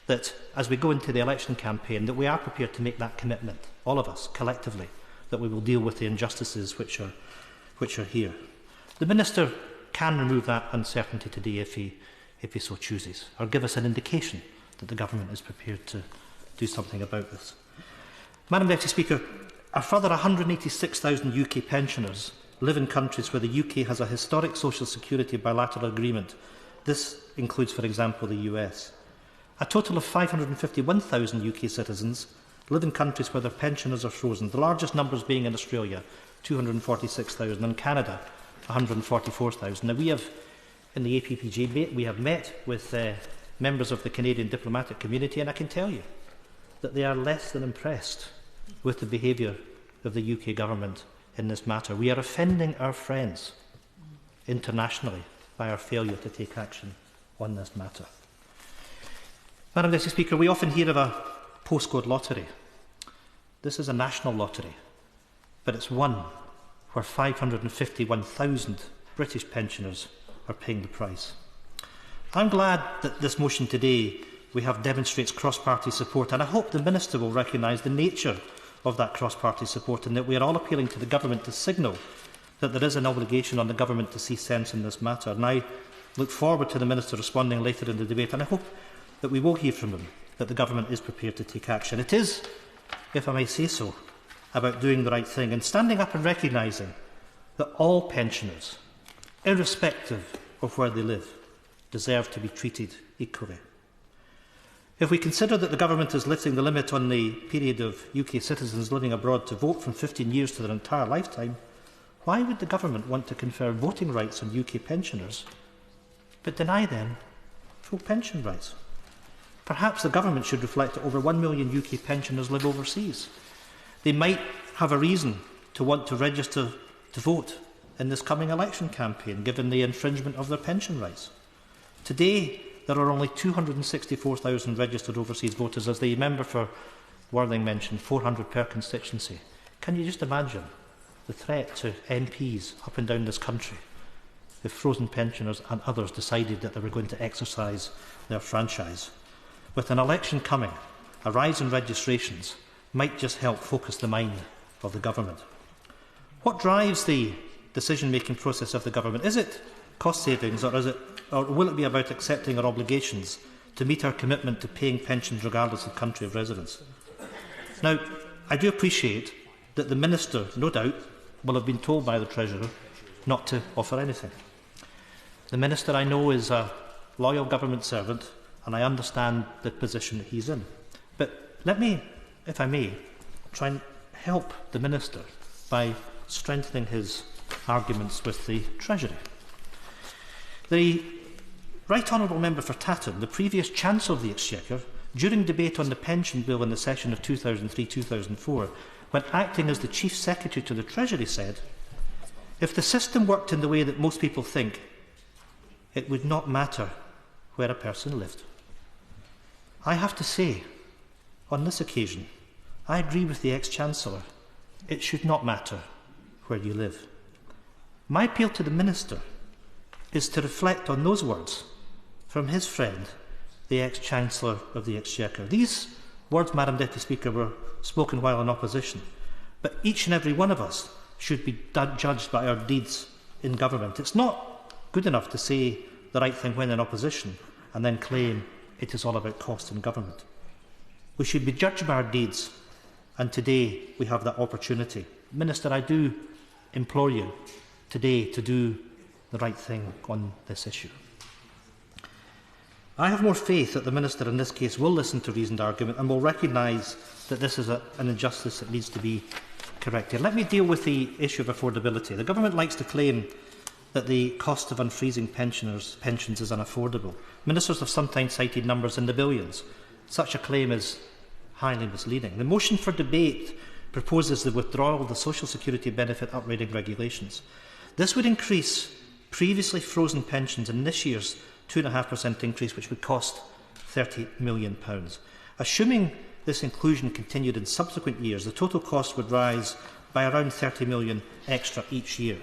Speaker 9: that as we go into the election campaign, that we are prepared to make that commitment, all of us, collectively, that we will deal with the injustices which are here. The Minister can remove that uncertainty today if he so chooses, or give us an indication that the government is prepared to do something about this. Madam Deputy Speaker, a further 186,000 UK pensioners live in countries where the UK has a historic social security bilateral agreement. This includes, for example, the US. A total of 551,000 UK citizens live in countries where their pensioners are frozen, the largest numbers being in Australia, 246,000, and Canada, 144,000. Now, we have, in the APPG, we have met with members of the Canadian diplomatic community, and I can tell you that they are less than impressed with the behaviour of the UK government in this matter. We are offending our friends internationally by our failure to take action on this matter. Madam Deputy Speaker, we often hear of a postcode lottery. This is a national lottery, but it's one where 551,000 British pensioners are paying the price. I'm glad that this motion today we have demonstrates cross-party support, and I hope the Minister will recognise the nature of that cross-party support and that we are all appealing to the Government to signal that there is an obligation on the Government to see sense in this matter. And I look forward to the Minister responding later in the debate, and I hope that we will hear from him that the Government is prepared to take action. It is, if I may say so, about doing the right thing and standing up and recognising that all pensioners, irrespective of where they live, deserve to be treated equally. If we consider that the Government is lifting the limit on the period of UK citizens living abroad to vote from 15 years to their entire lifetime, why would the Government want to confer voting rights on UK pensioners but deny them full pension rights? Perhaps the Government should reflect that over 1 million UK pensioners live overseas. They might have a reason to want to register to vote in this coming election campaign, given the infringement of their pension rights. Today, there are only 264,000 registered overseas voters, as the member for Worthing mentioned, 400 per constituency. Can you just imagine the threat to MPs up and down this country if frozen pensioners and others decided that they were going to exercise their franchise? With an election coming, a rise in registrations might just help focus the mind of the Government. What drives the decision-making process of the Government? Is it cost savings, or will it be about accepting our obligations to meet our commitment to paying pensions regardless of country of residence? Now, I do appreciate that the Minister, no doubt, will have been told by the Treasurer not to offer anything. The Minister, I know, is a loyal Government servant, and I understand the position that he's in. But let me, if I may, try and help the Minister by strengthening his arguments with the Treasury. The Right Honourable Member for Tatton, the previous Chancellor of the Exchequer, during debate on the Pension Bill in the session of 2003-2004, when acting as the Chief Secretary to the Treasury, said, "If the system worked in the way that most people think, it would not matter where a person lived." I have to say, on this occasion, I agree with the ex-Chancellor. It should not matter where you live. My appeal to the Minister is to reflect on those words from his friend, the ex-Chancellor of the Exchequer. These words, Madam Deputy Speaker, were spoken while in opposition, but each and every one of us should be judged by our deeds in government. It's not good enough to say the right thing when in opposition and then claim it is all about cost in government. We should be judged by our deeds, and today we have that opportunity. Minister, I do implore you today to do the right thing on this issue. I have more faith that the Minister in this case will listen to reasoned argument and will recognise that this is an injustice that needs to be corrected. Let me deal with the issue of affordability. The Government likes to claim that the cost of unfreezing pensions is unaffordable. Ministers have sometimes cited numbers in the billions. Such a claim is highly misleading. The motion for debate proposes the withdrawal of the Social Security benefit uprating regulations. This would increase previously frozen pensions in this year's 2.5% increase, which would cost £30 million. Assuming this inclusion continued in subsequent years, the total cost would rise by around £30 million extra each year.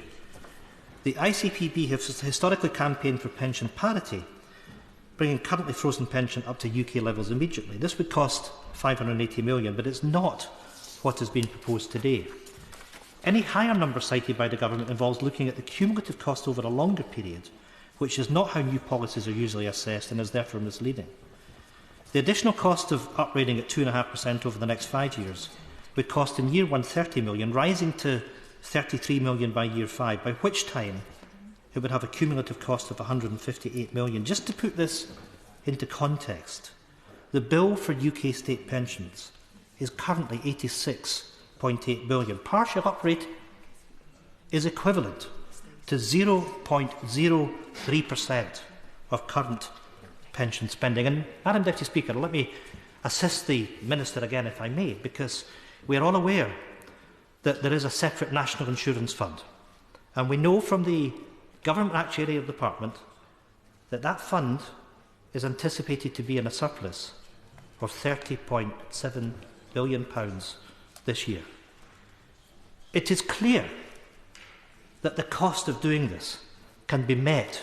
Speaker 9: The ICPB has historically campaigned for pension parity, bringing currently frozen pension up to UK levels immediately. This would cost £580 million, but it's not what is being proposed today. Any higher number cited by the Government involves looking at the cumulative cost over a longer period, which is not how new policies are usually assessed and is therefore misleading. The additional cost of uprating at 2.5% over the next 5 years would cost in year 1 £30 million, rising to £33 million by year 5, by which time it would have a cumulative cost of £158 million. Just to put this into context, the bill for UK state pensions is currently £86.8 billion. Partial uprating is equivalent to 0.03% of current pension spending. And, Madam Deputy Speaker, let me assist the Minister again, if I may, because we are all aware that there is a separate national insurance fund. And we know from the Government Actuarial Department that that fund is anticipated to be in a surplus of £30.7 billion this year. It is clear that the cost of doing this can be met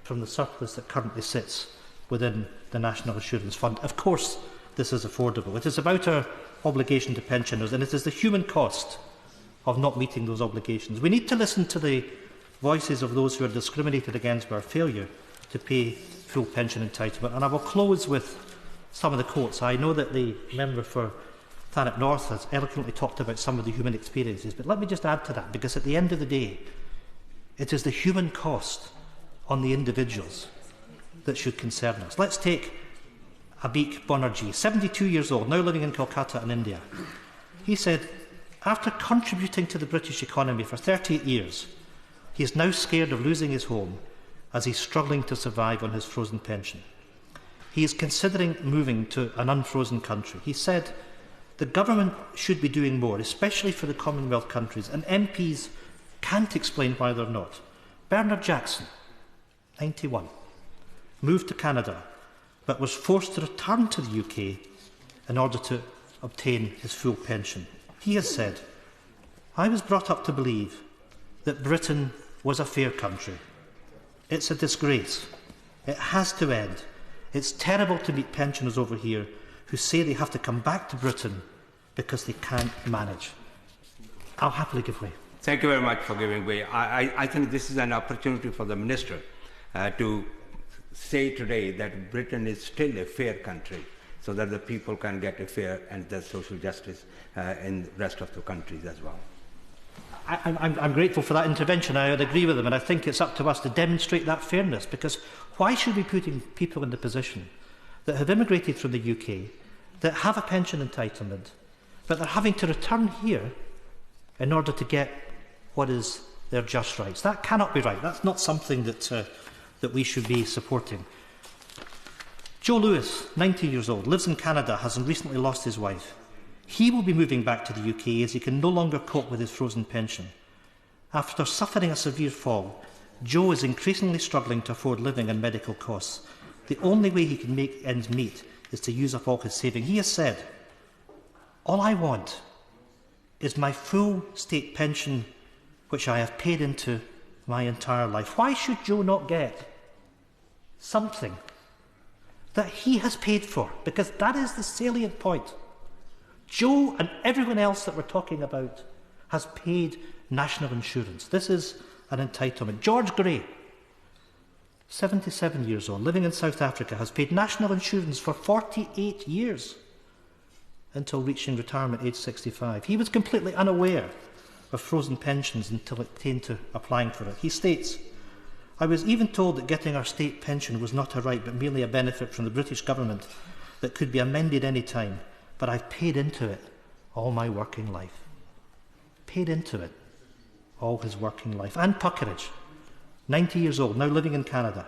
Speaker 9: from the surplus that currently sits within the National Insurance Fund. Of course, this is affordable. It is about our obligation to pensioners, and it is the human cost of not meeting those obligations. We need to listen to the voices of those who are discriminated against by our failure to pay full pension entitlement. And I will close with some of the quotes. I know that the member for Thanet North has eloquently talked about some of the human experiences, but let me just add to that, because at the end of the day, it is the human cost on the individuals that should concern us. Let's take Abik Banerjee, 72 years old, now living in Kolkata in India. He said, after contributing to the British economy for 38 years, he is now scared of losing his home as he's struggling to survive on his frozen pension. He is considering moving to an unfrozen country. He said, the government should be doing more, especially for the Commonwealth countries, and MPs can't explain why they're not. Bernard Jackson, 91, moved to Canada, but was forced to return to the UK in order to obtain his full pension. He has said, I was brought up to believe that Britain was a fair country. It's a disgrace. It has to end. It's terrible to meet pensioners over here who say they have to come back to Britain because they can't manage. I'll happily give way.
Speaker 7: Thank you very much for giving way. I think this is an opportunity for the Minister to say today that Britain is still a fair country, so that the people can get a fair and the social justice in the rest of the countries as well.
Speaker 9: I'm grateful for that intervention. I would agree with him, and I think it's up to us to demonstrate that fairness, because why should we be putting people in the position that have immigrated from the UK, that have a pension entitlement, but they're having to return here in order to get what is their just rights? That cannot be right. That's not something that we should be supporting. Joe Lewis, 90 years old, lives in Canada, has recently lost his wife. He will be moving back to the UK as he can no longer cope with his frozen pension. After suffering a severe fall, Joe is increasingly struggling to afford living and medical costs. The only way he can make ends meet is to use up all his saving. He has said, all I want is my full state pension, which I have paid into my entire life. Why should Joe not get something that he has paid for? Because that is the salient point. Joe and everyone else that we're talking about has paid national insurance. This is an entitlement. George Gray, 77 years old, living in South Africa, has paid national insurance for 48 years until reaching retirement age 65. He was completely unaware of frozen pensions until it came to applying for it. He states, I was even told that getting our state pension was not a right but merely a benefit from the British government that could be amended any time, but I've paid into it all my working life. Paid into it all his working life. Anne Puckeridge, 90 years old, now living in Canada.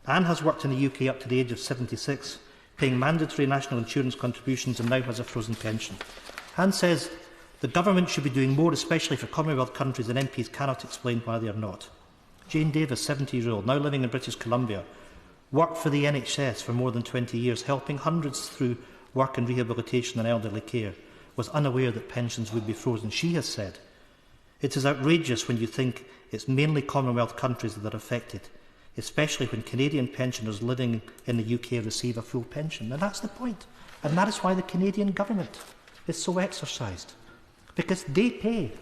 Speaker 9: Anne has worked in the UK up to the age of 76, paying mandatory national insurance contributions, and now has a frozen pension. Anne says the government should be doing more, especially for Commonwealth countries, and MPs cannot explain why they are not. Jane Davis, 70 years old, now living in British Columbia, worked for the NHS for more than 20 years, helping hundreds through work and rehabilitation and elderly care, was unaware that pensions would be frozen. She has said, it is outrageous when you think it's mainly Commonwealth countries that are affected, especially when Canadian pensioners living in the UK receive a full pension. And that's the point. And that is why the Canadian government is so exercised, because they pay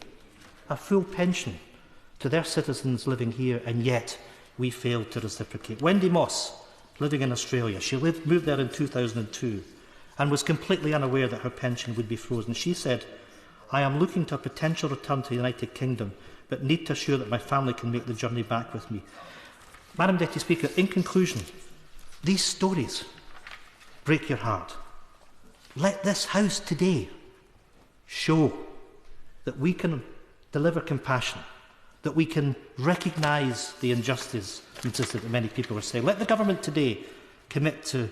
Speaker 9: a full pension to their citizens living here, and yet we fail to reciprocate. Wendy Moss, living in Australia, she moved there in 2002 and was completely unaware that her pension would be frozen. She said, I am looking to a potential return to the United Kingdom, but need to assure that my family can make the journey back with me. Madam Deputy Speaker, in conclusion, these stories break your heart. Let this House today show that we can deliver compassion, that we can recognise the injustice that many people are saying. Let the government today commit to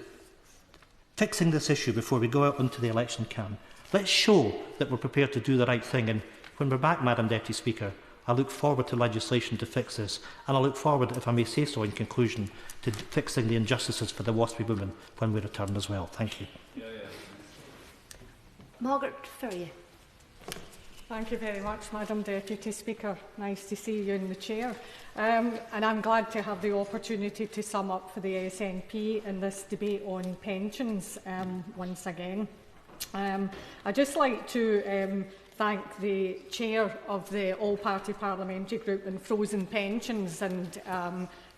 Speaker 9: fixing this issue before we go out onto the election campaign. Let's show that we're prepared to do the right thing. And when we're back, Madam Deputy Speaker, I look forward to legislation to fix this, and I look forward, if I may say so in conclusion, to fixing the injustices for the WASPy women when we return as well. Thank you.
Speaker 10: Margaret Ferrier.
Speaker 11: Thank you very much, Madam Deputy Speaker. Nice to see you in the chair. And I'm glad to have the opportunity to sum up for the SNP in this debate on pensions once again. I'd just like to thank the chair of the All-Party Parliamentary Group on Frozen Pensions, and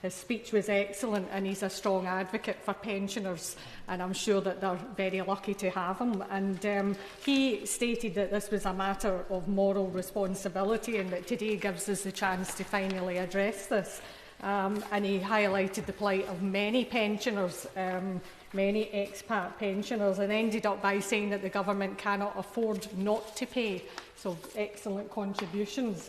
Speaker 11: his speech was excellent, and he's a strong advocate for pensioners, and I'm sure that they're very lucky to have him. And he stated that this was a matter of moral responsibility, and that today gives us the chance to finally address this. And he highlighted the plight of many pensioners, many expat pensioners, and ended up by saying that the government cannot afford not to pay. So excellent contributions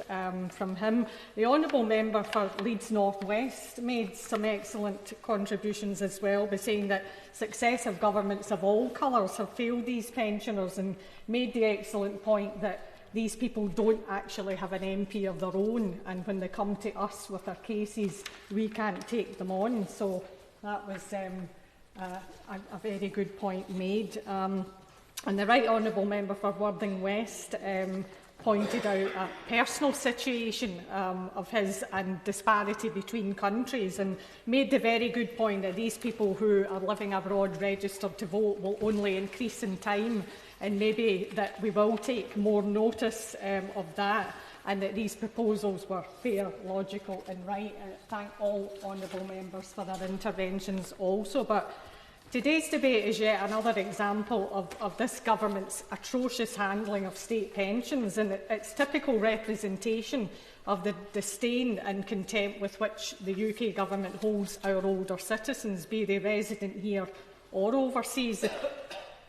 Speaker 11: from him. The Honourable Member for Leeds North West made some excellent contributions as well, by saying that successive governments of all colours have failed these pensioners, and made the excellent point that these people don't actually have an MP of their own, and when they come to us with their cases, we can't take them on. So that was a very good point made. And the Right Honourable Member for Worthing West pointed out a personal situation of his and disparity between countries, and made the very good point that these people who are living abroad registered to vote will only increase in time, and maybe that we will take more notice of that, and that these proposals were fair, logical and right. And thank all honourable members for their interventions also. But today's debate is yet another example of this government's atrocious handling of state pensions, and its typical representation of the disdain and contempt with which the UK government holds our older citizens, be they resident here or overseas.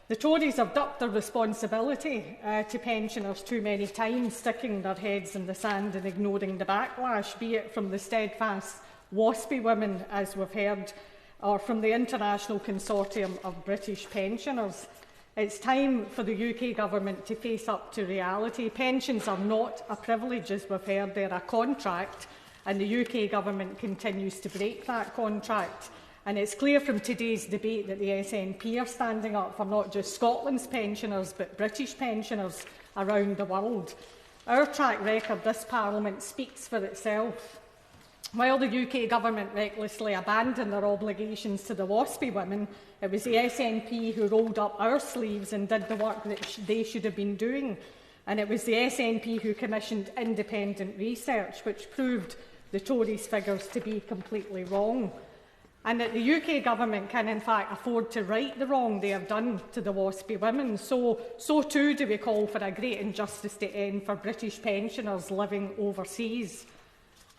Speaker 11: The Tories have ducked their responsibility to pensioners too many times, sticking their heads in the sand and ignoring the backlash, be it from the steadfast WASPy women, as we've heard, or from the International Consortium of British Pensioners. It's time for the UK government to face up to reality. Pensions are not a privilege, as we've heard, they're a contract, and the UK government continues to break that contract. And it's clear from today's debate that the SNP are standing up for not just Scotland's pensioners, but British pensioners around the world. Our track record, this Parliament, speaks for itself. While the UK government recklessly abandoned their obligations to the WASPy women, it was the SNP who rolled up our sleeves and did the work that they should have been doing. And it was the SNP who commissioned independent research, which proved the Tories' figures to be completely wrong. And that the UK government can in fact afford to right the wrong they have done to the WASPy women. So too do we call for a great injustice to end for British pensioners living overseas.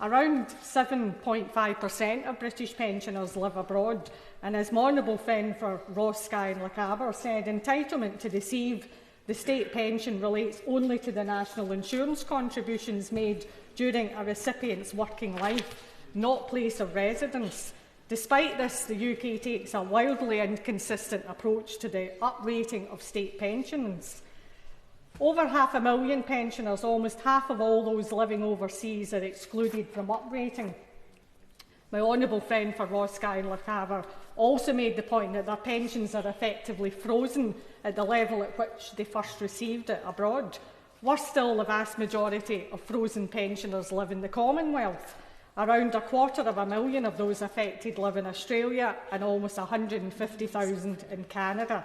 Speaker 11: Around 7.5% of British pensioners live abroad, and as my honourable friend for Ross, Skye and Lochaber said, entitlement to receive the state pension relates only to the national insurance contributions made during a recipient's working life, not place of residence. Despite this, the UK takes a wildly inconsistent approach to the uprating of state pensions. Over 500,000 pensioners, almost half of all those living overseas, are excluded from uprating. My honourable friend for Ross, Skye and Lochaber also made the point that their pensions are effectively frozen at the level at which they first received it abroad. Worse still, the vast majority of frozen pensioners live in the Commonwealth. Around 250,000 of those affected live in Australia, and almost 150,000 in Canada.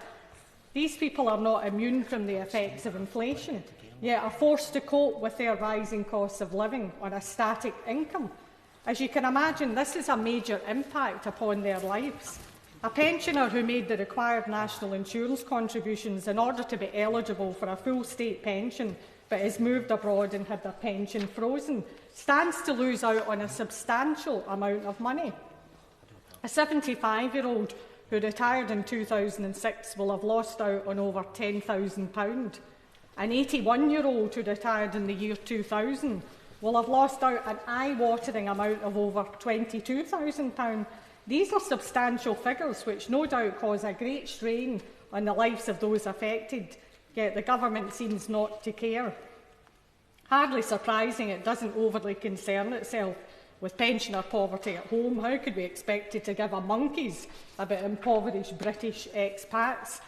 Speaker 11: These people are not immune from the effects of inflation, yet are forced to cope with their rising costs of living on a static income. As you can imagine, this is a major impact upon their lives. A pensioner who made the required national insurance contributions in order to be eligible for a full state pension, but is moved abroad and had their pension frozen, stands to lose out on a substantial amount of money. A 75-year-old who retired in 2006 will have lost out on over £10,000. An 81-year-old who retired in the year 2000 will have lost out an eye-watering amount of over £22,000. These are substantial figures which no doubt cause a great strain on the lives of those affected, yet the government seems not to care. Hardly surprising it doesn't overly concern itself with pensioner poverty at home. How could we expect it to give a monkeys about impoverished British expats?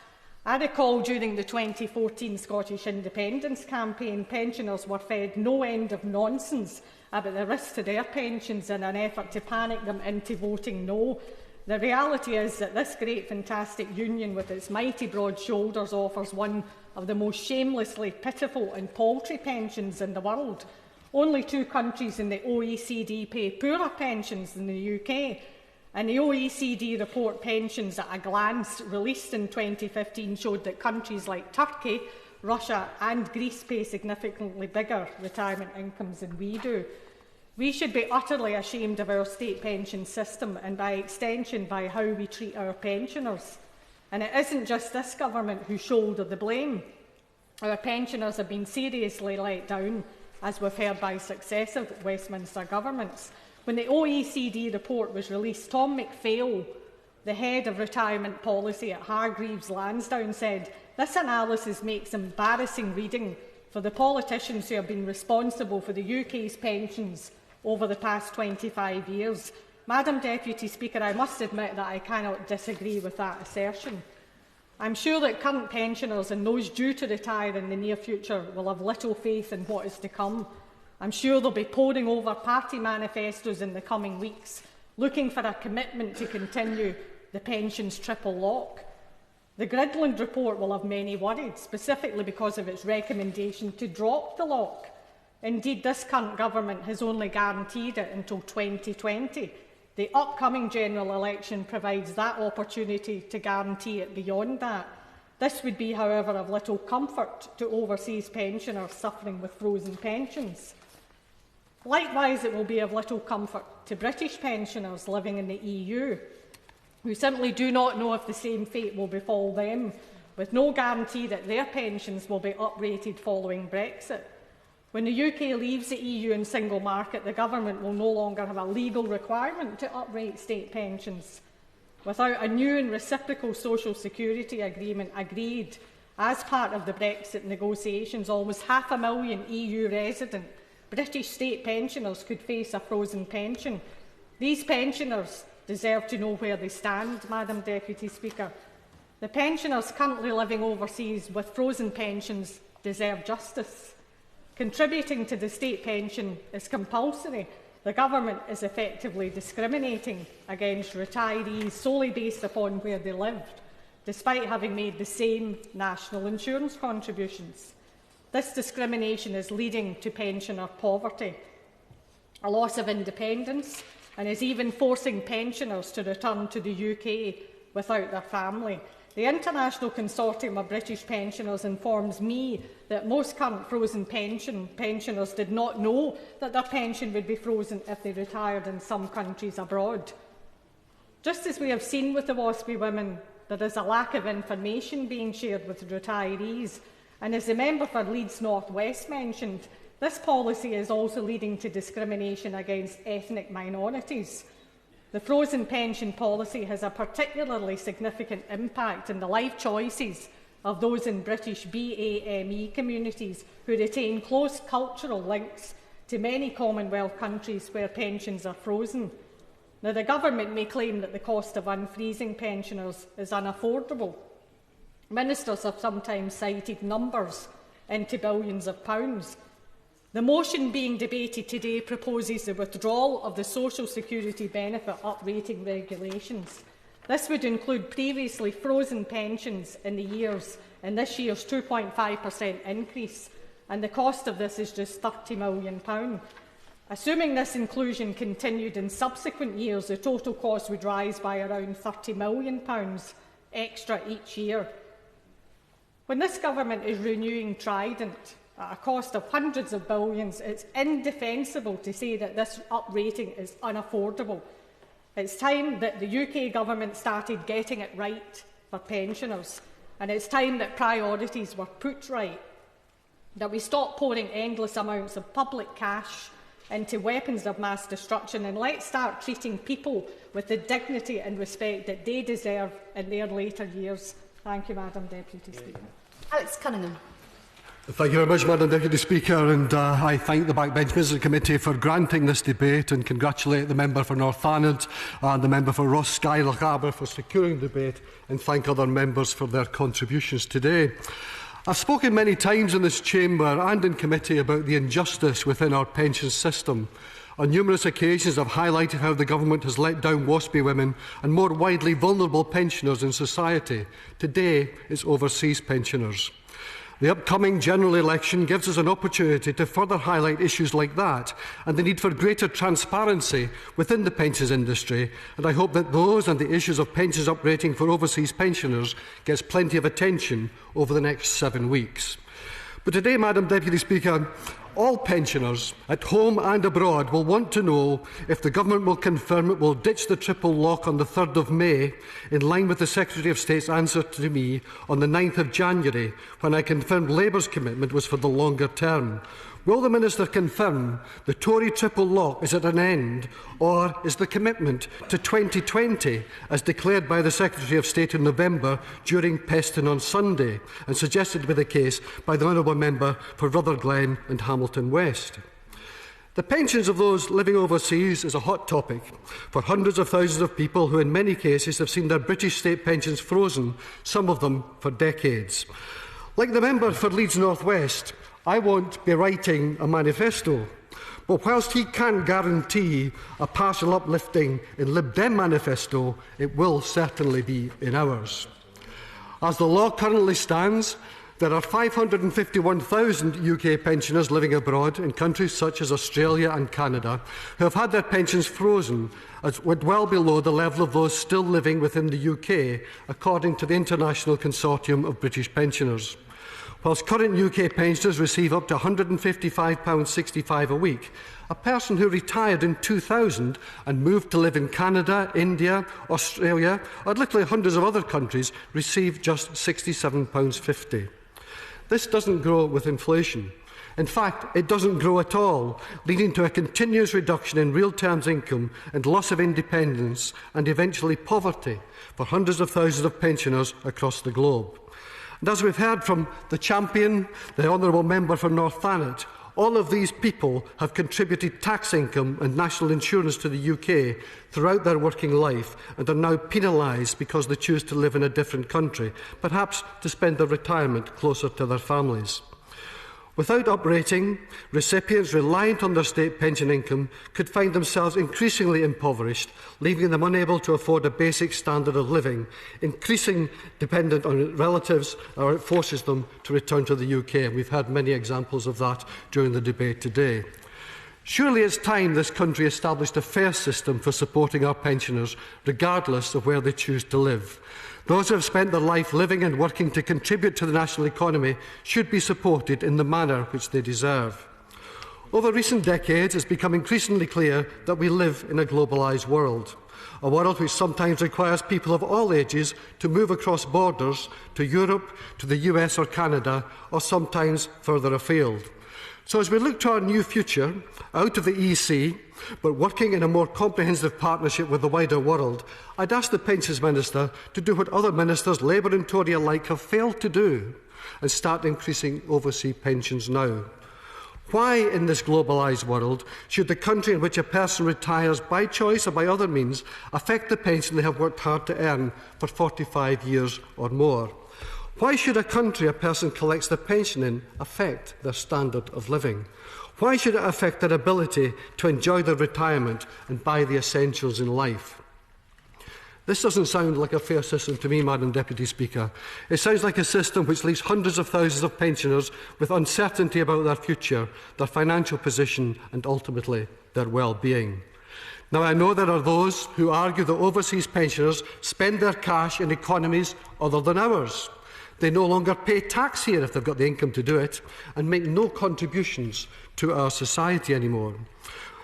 Speaker 11: I recall during the 2014 Scottish Independence campaign, pensioners were fed no end of nonsense about the risk to their pensions in an effort to panic them into voting no. The reality is that this great fantastic union with its mighty broad shoulders offers one of the most shamelessly pitiful and paltry pensions in the world. Only 2 countries in the OECD pay poorer pensions than the UK, and the OECD report Pensions at a Glance, released in 2015, showed that countries like Turkey, Russia and Greece pay significantly bigger retirement incomes than we do. We should be utterly ashamed of our state pension system and, by extension, by how we treat our pensioners. And it isn't just this government who shoulder the blame. Our pensioners have been seriously let down, as we've heard by successive Westminster governments. When the OECD report was released, Tom McPhail, the head of retirement policy at Hargreaves Lansdowne, said, "This analysis makes embarrassing reading for the politicians who have been responsible for the UK's pensions over the past 25 years. Madam Deputy Speaker, I must admit that I cannot disagree with that assertion. I'm sure that current pensioners and those due to retire in the near future will have little faith in what is to come. I'm sure they'll be poring over party manifestos in the coming weeks, looking for a commitment to continue the pensions triple lock. The Gridland report will have many worried, specifically because of its recommendation to drop the lock. Indeed, this current government has only guaranteed it until 2020. The upcoming general election provides that opportunity to guarantee it beyond that. This would be, however, of little comfort to overseas pensioners suffering with frozen pensions. Likewise, it will be of little comfort to British pensioners living in the EU, who simply do not know if the same fate will befall them, with no guarantee that their pensions will be uprated following Brexit. When the UK leaves the EU and single market, the government will no longer have a legal requirement to uprate state pensions. Without a new and reciprocal social security agreement agreed as part of the Brexit negotiations, almost 500,000 EU resident British state pensioners could face a frozen pension. These pensioners deserve to know where they stand, Madam Deputy Speaker. The pensioners currently living overseas with frozen pensions deserve justice. Contributing to the state pension is compulsory. The government is effectively discriminating against retirees solely based upon where they lived, despite having made the same national insurance contributions. This discrimination is leading to pensioner poverty, a loss of independence, and is even forcing pensioners to return to the UK without their family. The International Consortium of British Pensioners informs me that most current frozen pensioners did not know that their pension would be frozen if they retired in some countries abroad. Just as we have seen with the WASPI women, there is a lack of information being shared with retirees, and as the member for Leeds North West mentioned, this policy is also leading to discrimination against ethnic minorities. The frozen pension policy has a particularly significant impact on the life choices of those in British BAME communities who retain close cultural links to many Commonwealth countries where pensions are frozen. Now, the government may claim that the cost of unfreezing pensioners is unaffordable. Ministers have sometimes cited numbers into billions of pounds. The motion being debated today proposes the withdrawal of the Social Security benefit uprating regulations. This would include previously frozen pensions in this year's 2.5% increase, and the cost of this is just £30 million. Assuming this inclusion continued in subsequent years, the total cost would rise by around £30 million extra each year. When this government is renewing Trident at a cost of hundreds of billions, it's indefensible to say that this uprating is unaffordable. It's time that the UK Government started getting it right for pensioners, and it's time that priorities were put right, that we stop pouring endless amounts of public cash into weapons of mass destruction, and let's start treating people with the dignity and respect that they deserve in their later years. Thank you, Madam Deputy Speaker.
Speaker 10: Alex Cunningham.
Speaker 12: Thank you very much, Madam Deputy Speaker, and I thank the Backbench Business Committee for granting this debate and congratulate the member for North Thanet and the member for Ross Skyloch Aber for securing the debate, and thank other members for their contributions today. I've spoken many times in this chamber and in committee about the injustice within our pension system. On numerous occasions I've highlighted how the government has let down WASPy women and more widely vulnerable pensioners in society. Today it's overseas pensioners. The upcoming general election gives us an opportunity to further highlight issues like that and the need for greater transparency within the pensions industry, and I hope that those and the issues of pensions uprating for overseas pensioners gets plenty of attention over the next 7 weeks. But today, Madam Deputy Speaker, all pensioners at home and abroad will want to know if the government will confirm it will ditch the triple lock on the 3rd of May, in line with the Secretary of State's answer to me on the 9th of January, when I confirmed Labour's commitment was for the longer term. Will the Minister confirm the Tory triple lock is at an end, or is the commitment to 2020, as declared by the Secretary of State in November during Peston on Sunday, and suggested to be the case by the Honourable Member for Rutherglen and Hamilton West? The pensions of those living overseas is a hot topic for hundreds of thousands of people who in many cases have seen their British state pensions frozen, some of them for decades. Like the member for Leeds North West, I won't be writing a manifesto, but whilst he can't guarantee a partial uplifting in Lib Dem manifesto, it will certainly be in ours. As the law currently stands, there are 551,000 UK pensioners living abroad in countries such as Australia and Canada who have had their pensions frozen at well below the level of those still living within the UK, according to the International Consortium of British Pensioners. Whilst current UK pensioners receive up to £155.65 a week, a person who retired in 2000 and moved to live in Canada, India, Australia, or literally hundreds of other countries receive just £67.50. This doesn't grow with inflation. In fact, it doesn't grow at all, leading to a continuous reduction in real terms income and loss of independence and eventually poverty for hundreds of thousands of pensioners across the globe. And as we've heard from the champion, the Honourable Member for North Thanet, all of these people have contributed tax income and national insurance to the UK throughout their working life and are now penalised because they choose to live in a different country, perhaps to spend their retirement closer to their families. Without uprating, recipients reliant on their state pension income could find themselves increasingly impoverished, leaving them unable to afford a basic standard of living, increasing dependent on relatives, or it forces them to return to the UK. And we've had many examples of that during the debate today. Surely it's time this country established a fair system for supporting our pensioners, regardless of where they choose to live. Those who have spent their life living and working to contribute to the national economy should be supported in the manner which they deserve. Over recent decades, it's become increasingly clear that we live in a globalised world, a world which sometimes requires people of all ages to move across borders to Europe, to the US or Canada, or sometimes further afield. So as we look to our new future, out of the EC, but working in a more comprehensive partnership with the wider world, I'd ask the Pensions Minister to do what other ministers, Labour and Tory alike, have failed to do, and start increasing overseas pensions now. Why, in this globalised world, should the country in which a person retires by choice or by other means affect the pension they have worked hard to earn for 45 years or more? Why should a country a person collects their pension in affect their standard of living? Why should it affect their ability to enjoy their retirement and buy the essentials in life? This doesn't sound like a fair system to me, Madam Deputy Speaker. It sounds like a system which leaves hundreds of thousands of pensioners with uncertainty about their future, their financial position and ultimately their well-being. Now, I know there are those who argue that overseas pensioners spend their cash in economies other than ours. They no longer pay tax here if they've got the income to do it, and make no contributions to our society anymore.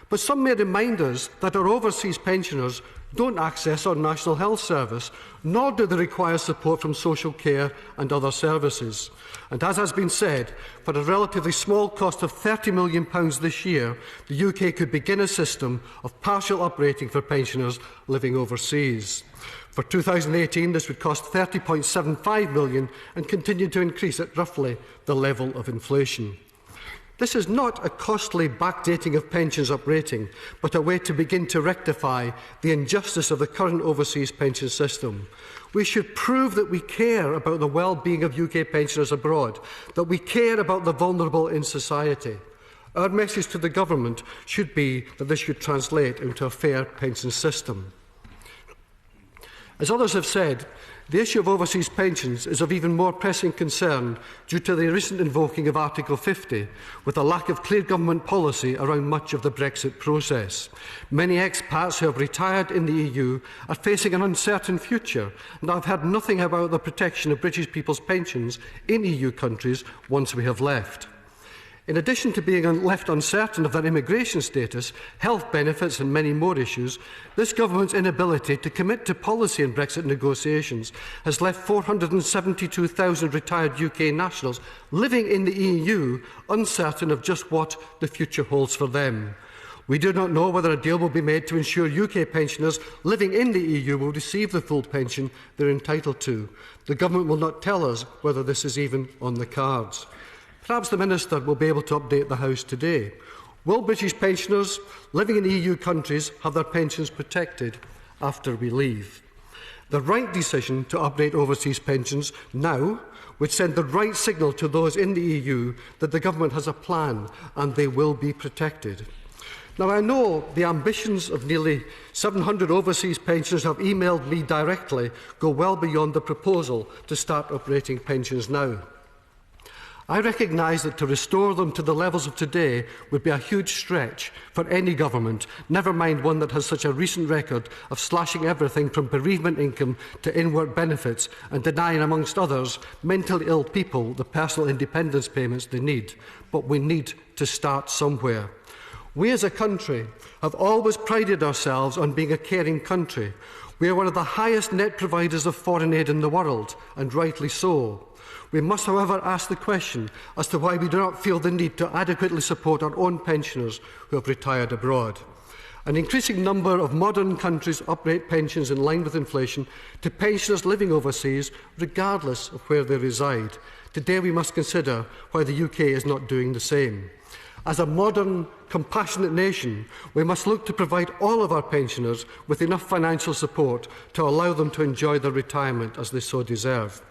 Speaker 12: But some may remind us that our overseas pensioners don't access our National Health Service, nor do they require support from social care and other services. And as has been said, for a relatively small cost of £30 million this year, the UK could begin a system of partial uprating for pensioners living overseas. For 2018, this would cost £30.75 million and continue to increase at roughly the level of inflation. This is not a costly backdating of pensions uprating, but a way to begin to rectify the injustice of the current overseas pension system. We should prove that we care about the well-being of UK pensioners abroad, that we care about the vulnerable in society. Our message to the government should be that this should translate into a fair pension system. As others have said, the issue of overseas pensions is of even more pressing concern due to the recent invoking of Article 50, with a lack of clear government policy around much of the Brexit process. Many expats who have retired in the EU are facing an uncertain future, and I've heard nothing about the protection of British people's pensions in EU countries once we have left. In addition to being left uncertain of their immigration status, health benefits and many more issues, this government's inability to commit to policy in Brexit negotiations has left 472,000 retired UK nationals living in the EU uncertain of just what the future holds for them. We do not know whether a deal will be made to ensure UK pensioners living in the EU will receive the full pension they are entitled to. The government will not tell us whether this is even on the cards. Perhaps the Minister will be able to update the House today. Will British pensioners living in EU countries have their pensions protected after we leave? The right decision to update overseas pensions now would send the right signal to those in the EU that the government has a plan and they will be protected. Now, I know the ambitions of nearly 700 overseas pensioners who have emailed me directly go well beyond the proposal to start uprating pensions now. I recognise that to restore them to the levels of today would be a huge stretch for any government, never mind one that has such a recent record of slashing everything from bereavement income to in-work benefits and denying, amongst others, mentally ill people the personal independence payments they need. But we need to start somewhere. We as a country have always prided ourselves on being a caring country. We are one of the highest net providers of foreign aid in the world, and rightly so. We must, however, ask the question as to why we do not feel the need to adequately support our own pensioners who have retired abroad. An increasing number of modern countries uprate pensions in line with inflation to pensioners living overseas, regardless of where they reside. Today we must consider why the UK is not doing the same. As a modern, compassionate nation, we must look to provide all of our pensioners with enough financial support to allow them to enjoy their retirement as they so deserve.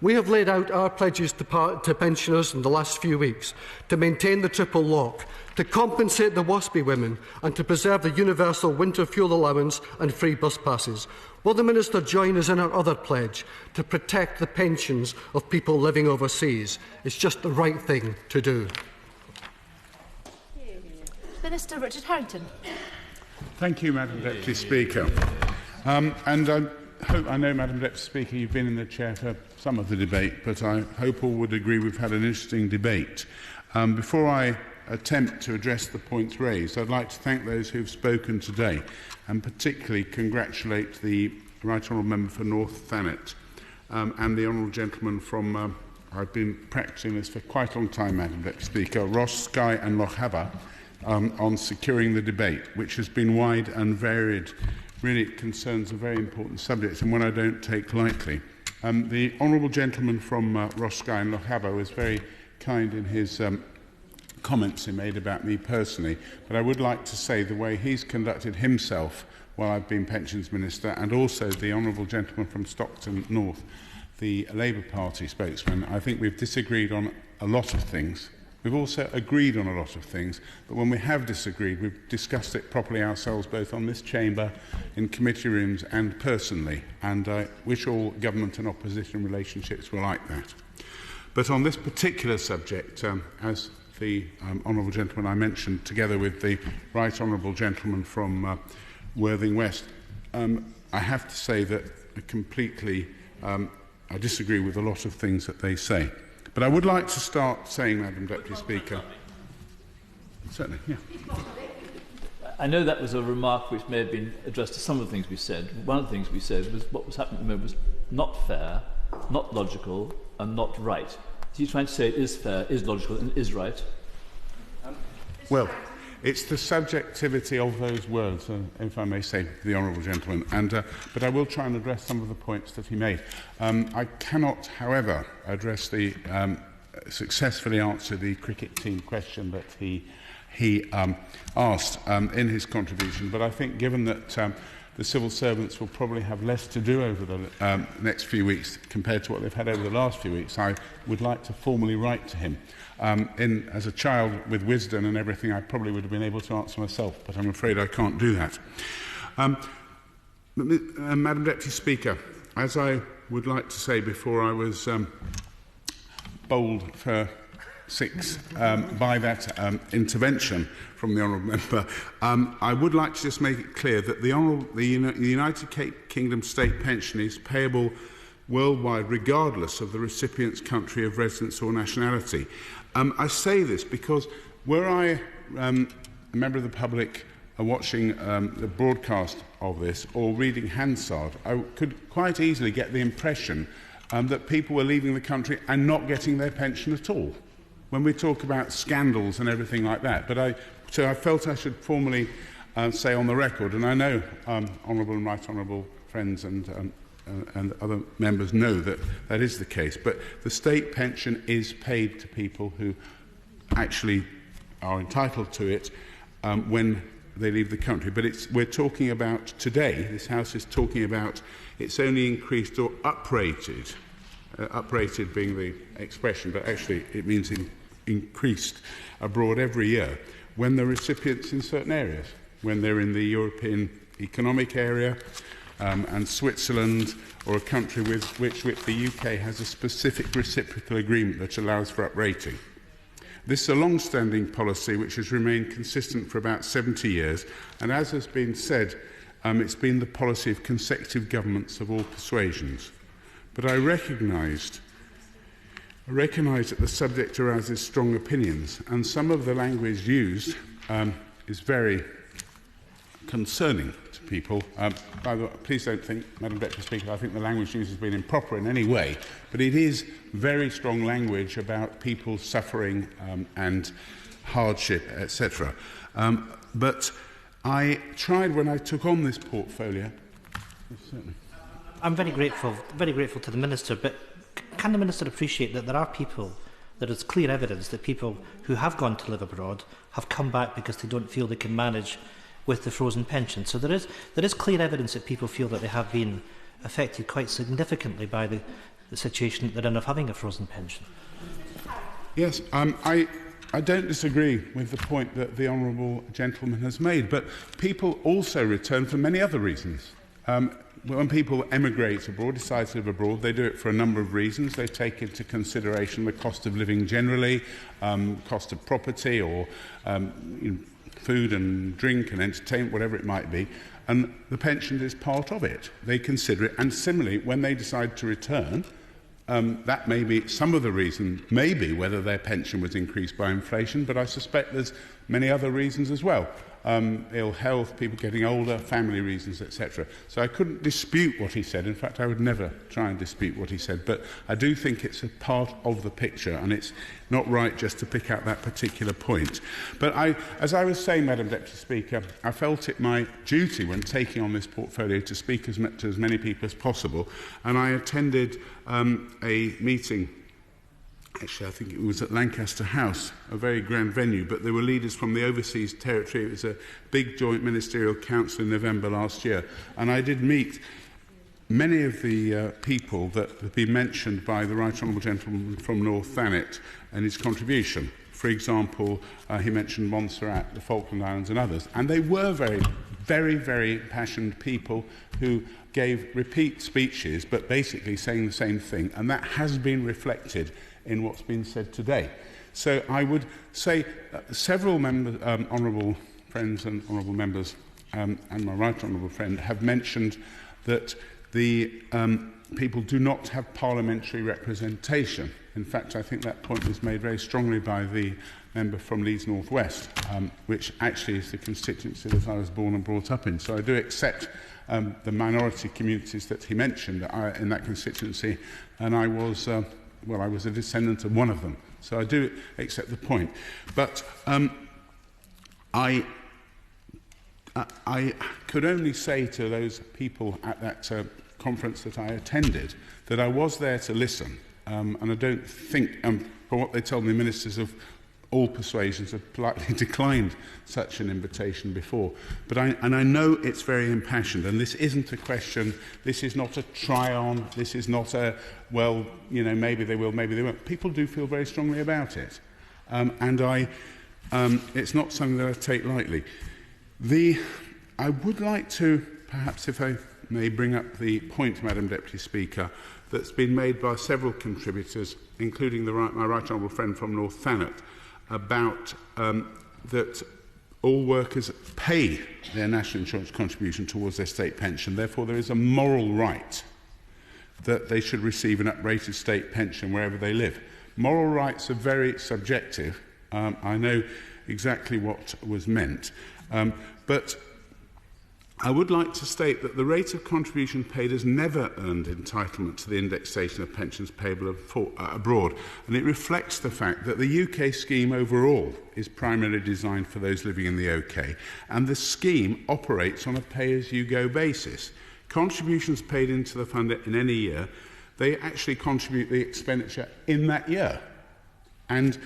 Speaker 12: We have laid out our pledges to pensioners in the last few weeks to maintain the triple lock, to compensate the WASPI women and to preserve the universal winter fuel allowance and free bus passes. Will the Minister join us in our other pledge to protect the pensions of people living overseas? It's just the right thing to do.
Speaker 10: Minister Richard Harrington.
Speaker 13: Thank you, Madam Deputy Speaker. I know, Madam Deputy Speaker, you've been in the chair for some of the debate, but I hope all would agree we've had an interesting debate. Before I attempt to address the points raised, I'd like to thank those who have spoken today, and particularly congratulate the Right Honourable Member for North Thanet and the Honourable Gentleman from, I've been practising this for quite a long time, Madam Deputy Speaker, Ross, Skye and Lochaber, on securing the debate, which has been wide and varied. Really, it concerns a very important subject and one I don't take lightly. The Honourable Gentleman from Ross, Skye and Lochaber was very kind in his comments he made about me personally, but I would like to say the way he's conducted himself while I've been Pensions Minister, and also the Honourable Gentleman from Stockton North, the Labour Party spokesman, I think we've disagreed on a lot of things. We've also agreed on a lot of things, but when we have disagreed, we've discussed it properly ourselves, both on this chamber, in committee rooms and personally, and I wish all government and opposition relationships were like that. But on this particular subject, as the Honourable Gentleman I mentioned, together with the Right Honourable Gentleman from Worthing West, I have to say that I disagree with a lot of things that they say. But I would like to start saying, Madam Deputy Speaker... Certainly, yeah.
Speaker 3: I know that was a remark which may have been addressed to some of the things we said. One of the things we said was what was happening at the moment was not fair, not logical, and not right. He's trying to say it is fair, is logical, and is right.
Speaker 13: Well, it's the subjectivity of those words, if I may say, the honourable gentleman. But I will try and address some of the points that he made. I cannot, however, successfully answer the cricket team question that he asked in his contribution. But I think, given that the civil servants will probably have less to do over the next few weeks compared to what they've had over the last few weeks, I would like to formally write to him. As a child with wisdom and everything, I probably would have been able to answer myself, but I'm afraid I can't do that. Madam Deputy Speaker, as I would like to say before I was bowled for 6 by that intervention from the honourable member, I would like to just make it clear that the United Kingdom state pension is payable worldwide regardless of the recipient's country of residence or nationality. I say this because were I a member of the public watching the broadcast of this or reading Hansard, I could quite easily get the impression that people were leaving the country and not getting their pension at all, when we talk about scandals and everything like that. So I felt I should formally say on the record, and I know honourable and right honourable friends and other members know that that is the case, but the state pension is paid to people who actually are entitled to it when they leave the country. But we're talking about today, this House is talking about it's only increased or uprated, uprated being the expression, but actually it means increased abroad every year when the recipients in certain areas, when they're in the European Economic Area, and Switzerland, or a country with which the UK has a specific reciprocal agreement that allows for uprating. This is a long-standing policy which has remained consistent for about 70 years, and as has been said, it's been the policy of consecutive governments of all persuasions. But I recognise that the subject arouses strong opinions, and some of the language used is very concerning to people. By the way, please don't think, Madam Deputy Speaker, I think the language used has been improper in any way, but it is very strong language about people suffering and hardship, etc. But I tried when I took on this portfolio. Certainly.
Speaker 9: I'm very grateful to the Minister, but can the Minister appreciate that there are people, there is clear evidence that people who have gone to live abroad have come back because they don't feel they can manage with the frozen pension. So there is clear evidence that people feel that they have been affected quite significantly by the situation that they're in of having a frozen pension.
Speaker 13: Yes, I don't disagree with the point that the honourable gentleman has made, but people also return for many other reasons. When people emigrate abroad, decide to live abroad, they do it for a number of reasons. They take into consideration the cost of living generally, cost of property, or food and drink and entertainment, whatever it might be, and the pension is part of it. They consider it, and similarly, when they decide to return, that may be some of the reason, maybe whether their pension was increased by inflation, but I suspect there's many other reasons as well. Ill health, people getting older, family reasons, etc. So I couldn't dispute what he said. In fact, I would never try and dispute what he said. But I do think it's a part of the picture, and it's not right just to pick out that particular point. But as I was saying, Madam Deputy Speaker, I felt it my duty when taking on this portfolio to speak to as many people as possible, and I attended a meeting. Actually, I think it was at Lancaster House, a very grand venue, but there were leaders from the overseas territory. It was a big joint ministerial council in November last year, and I did meet many of the people that have been mentioned by the Right Honourable Gentleman from North Thanet and his contribution. For example, he mentioned Montserrat, the Falkland Islands and others, and they were very, very impassioned people who gave repeat speeches, but basically saying the same thing, and that has been reflected in what's been said today. So I would say several honourable friends and honourable members and my right honourable friend have mentioned that the people do not have parliamentary representation In fact, I think that point was made very strongly by the member from Leeds North West, which actually is the constituency that I was born and brought up in. So I do accept the minority communities that he mentioned in that constituency, and I was a descendant of one of them. So I do accept the point. But I could only say to those people at that conference that I attended that I was there to listen, and I don't think, from what they told me, ministers of all persuasions have politely declined such an invitation before. But I know it's very impassioned, and this isn't a question, this is not a try-on, this is not a, well, you know, maybe they will, maybe they won't. People do feel very strongly about it, and it's not something that I take lightly. I would like to, perhaps if I may bring up the point, Madam Deputy Speaker, that's been made by several contributors, including my right honourable friend from North Thanet, about that all workers pay their national insurance contribution towards their state pension. Therefore, there is a moral right that they should receive an uprated state pension wherever they live. Moral rights are very subjective. I know exactly what was meant. But I would like to state that the rate of contribution paid has never earned entitlement to the indexation of pensions payable abroad, and it reflects the fact that the UK scheme overall is primarily designed for those living in the UK, and the scheme operates on a pay-as-you-go basis. Contributions paid into the fund in any year, they actually contribute the expenditure in that year. And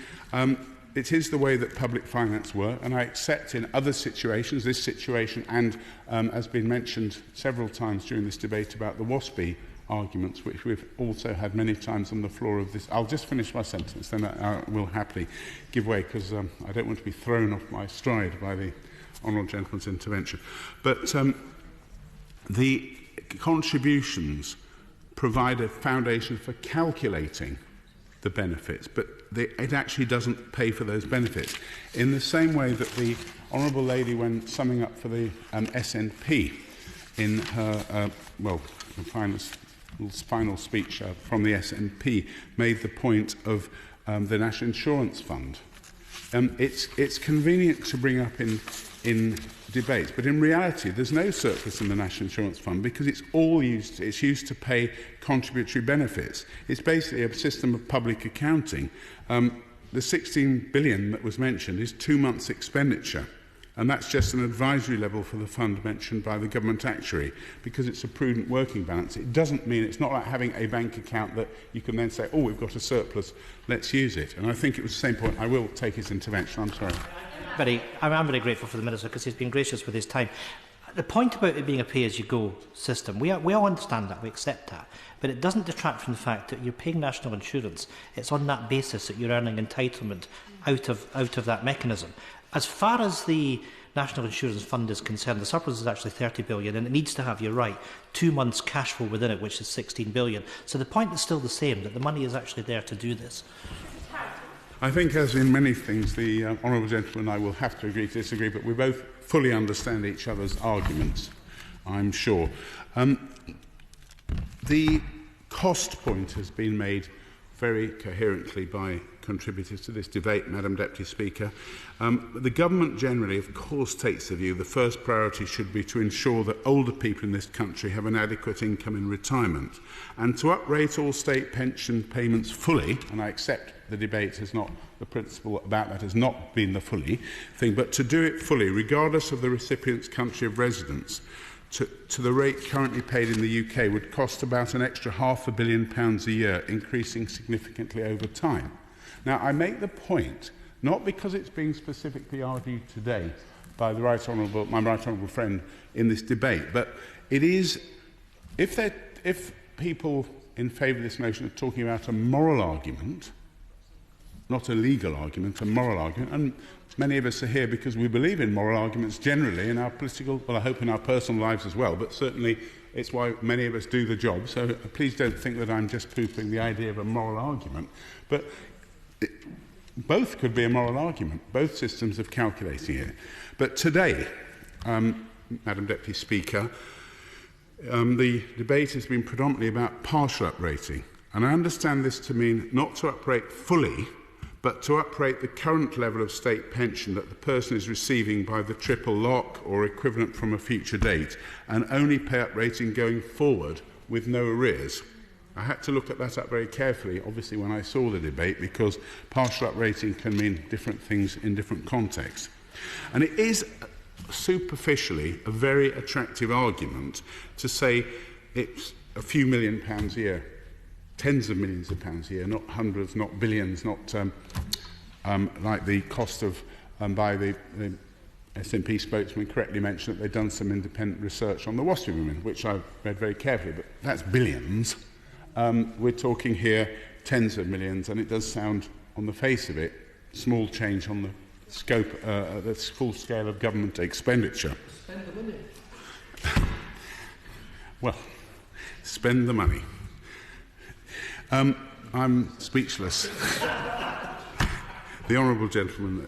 Speaker 13: it is the way that public finance works, and I accept in other situations, this situation, and has been mentioned several times during this debate about the WASPI arguments, which we've also had many times on the floor of this. I'll just finish my sentence, then I will happily give way, because I don't want to be thrown off my stride by the honourable gentleman's intervention. But the contributions provide a foundation for calculating the benefits, but it actually doesn't pay for those benefits. In the same way that the honourable lady, when summing up for the SNP in her final speech from the SNP, made the point of the National Insurance Fund. It's convenient to bring up in debates, but in reality there's no surplus in the National Insurance Fund because it's used to pay contributory benefits. It's basically a system of public accounting. The 16 billion that was mentioned is 2 months' expenditure, and that's just an advisory level for the fund mentioned by the government actuary, because it's a prudent working balance. It doesn't mean, it's not like having a bank account that you can then say, oh, we've got a surplus, let's use it. And I think it was the same point. I will take his intervention. I'm sorry.
Speaker 9: I'm very grateful for the Minister because he's been gracious with his time. The point about it being a pay-as-you-go system, we all understand that, we accept that, but it doesn't detract from the fact that you're paying national insurance. It's on that basis that you're earning entitlement out of that mechanism. As far as the National Insurance Fund is concerned, the surplus is actually 30 billion, and it needs to have, you're right, 2 months cash flow within it, which is 16 billion. So the point is still the same, that the money is actually there to do this.
Speaker 13: I think, as in many things, the honourable gentleman and I will have to agree to disagree, but we both fully understand each other's arguments, I'm sure. The cost point has been made very coherently by contributors to this debate, Madam Deputy Speaker. The government generally, of course, takes the view the first priority should be to ensure that older people in this country have an adequate income in retirement, and to uprate all state pension payments fully, and I accept the debate has not, the principle about that has not been the fully thing, but to do it fully, regardless of the recipient's country of residence, to the rate currently paid in the UK would cost about an extra £500 million a year, increasing significantly over time. Now, I make the point, not because it's being specifically argued today by my right honourable friend in this debate, but it is, if people in favour of this motion are talking about a moral argument, not a legal argument, a moral argument, and many of us are here because we believe in moral arguments generally in our political, well, I hope in our personal lives as well, but certainly it's why many of us do the job, so please don't think that I'm just poo-pooing the idea of a moral argument. But both could be a moral argument, both systems of calculating it. But today, Madam Deputy Speaker, the debate has been predominantly about partial uprating. And I understand this to mean not to uprate fully, but to uprate the current level of state pension that the person is receiving by the triple lock or equivalent from a future date, and only pay uprating going forward with no arrears. I had to look at that up very carefully, obviously, when I saw the debate, because partial uprating can mean different things in different contexts. And it is superficially a very attractive argument to say it's a few £1 million a year, tens of millions of pounds a year, not hundreds, not billions, not like the cost of, by the SNP spokesman correctly mentioned that they've done some independent research on the WASPI women, which I've read very carefully, but that's billions. We're talking here tens of millions, and it does sound, on the face of it, small change on the scope, the full scale of government expenditure.
Speaker 2: Spend the money.
Speaker 13: Well, spend the money. I'm speechless. The honourable gentleman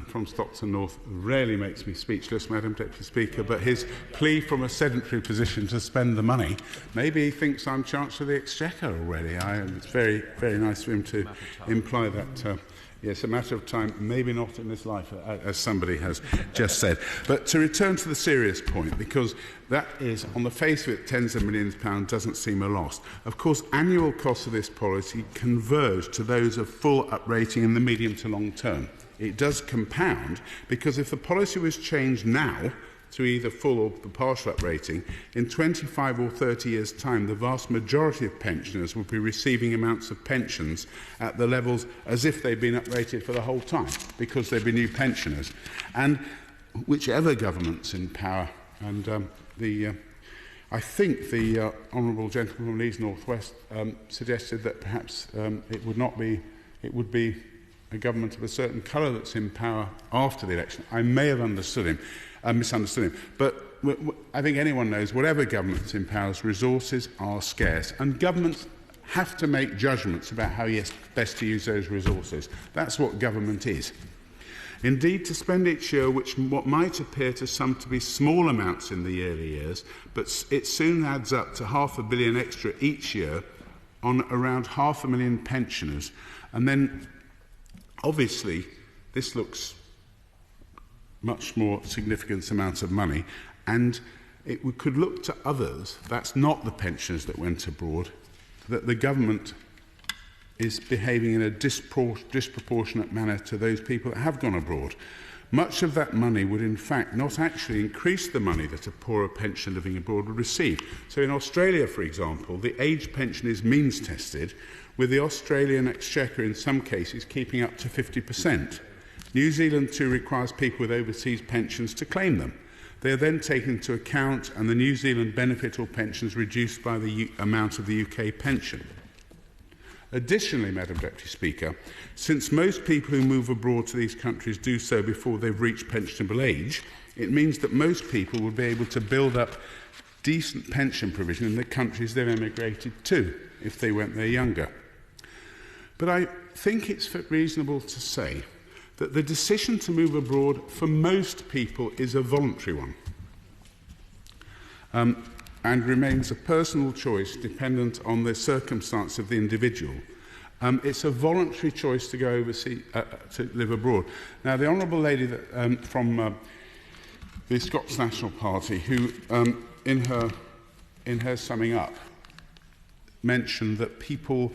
Speaker 13: from Stockton North rarely makes me speechless, Madam Deputy Speaker, but his plea from a sedentary position to spend the money, maybe he thinks I'm Chancellor of the Exchequer already. It's very, very nice for him to imply that. Yes, a matter of time, maybe not in this life, as somebody has just said. But to return to the serious point, because that is, on the face of it, tens of millions of pounds doesn't seem a loss. Of course, annual costs of this policy converge to those of full uprating in the medium to long term. It does compound, because if the policy was changed now to either full or the partial uprating, in 25 or 30 years' time, the vast majority of pensioners will be receiving amounts of pensions at the levels as if they'd been uprated for the whole time, because they'd be new pensioners. And whichever government's in power, and I think the honourable gentleman from Leeds North West suggested that perhaps it would be a government of a certain colour that's in power after the election. I may have misunderstood him. But I think anyone knows, whatever government's in power, resources are scarce, and governments have to make judgments about how best to use those resources. That's what government is. Indeed, to spend each year what might appear to some to be small amounts in the early years, but it soon adds up to £500 million extra each year on around 500,000 pensioners. And then, obviously, this looks much more significant amounts of money, and we could look to others, that's not the pensioners that went abroad, that the government is behaving in a disproportionate manner to those people that have gone abroad. Much of that money would in fact not actually increase the money that a poorer pensioner living abroad would receive. So in Australia, for example, the age pension is means tested, with the Australian Exchequer in some cases keeping up to 50%. New Zealand too requires people with overseas pensions to claim them. They are then taken into account, and the New Zealand benefit or pensions reduced by the amount of the UK pension. Additionally, Madam Deputy Speaker, since most people who move abroad to these countries do so before they've reached pensionable age, it means that most people will be able to build up decent pension provision in the countries they've emigrated to, if they went there younger. But I think it's reasonable to say that the decision to move abroad for most people is a voluntary one, and remains a personal choice dependent on the circumstance of the individual. It's a voluntary choice to go overseas, to live abroad. Now, the honourable lady that, from the Scots National Party, who in her summing up mentioned that people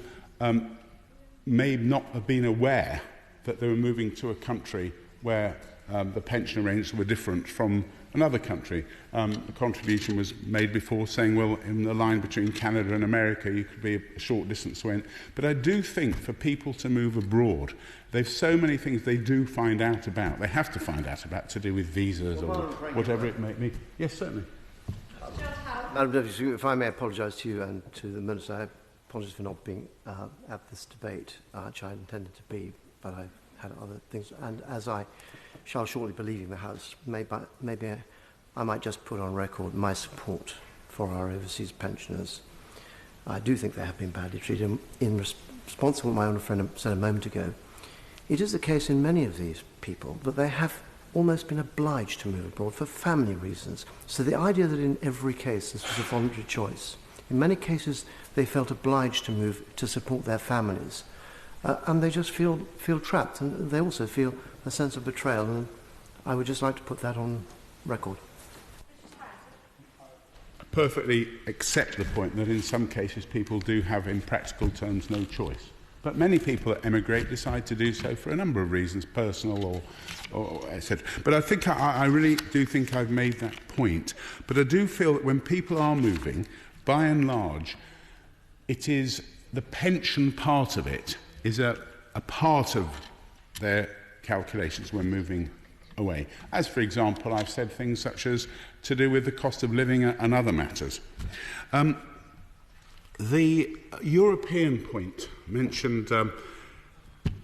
Speaker 13: may not have been aware that they were moving to a country where the pension arrangements were different from another country. The contribution was made before saying, well, in the line between Canada and America, you could be a short distance away. But I do think for people to move abroad, there's so many things they do find out about. They have to find out about to do with visas or whatever it may be. Yes, certainly.
Speaker 14: Madam Deputy Speaker, if I may apologise to you and to the Minister, I apologise for not being at this debate, which I intended to be, but I've had other things. And as I shall shortly be leaving the House, maybe I might just put on record my support for our overseas pensioners. I do think they have been badly treated. In response to what my own friend said a moment ago, it is the case in many of these people that they have almost been obliged to move abroad for family reasons. So the idea that in every case this was a voluntary choice In many cases, they felt obliged to move to support their families. And they just feel trapped. And they also feel a sense of betrayal. And I would just like to put that on record.
Speaker 13: I perfectly accept the point that in some cases people do have, in practical terms, no choice. But many people that emigrate decide to do so for a number of reasons, personal or etc. But I think I really do think I've made that point. But I do feel that when people are moving, by and large, it is the pension part of it is a part of their calculations when moving away. As, for example, I've said things such as to do with the cost of living and other matters. The European point mentioned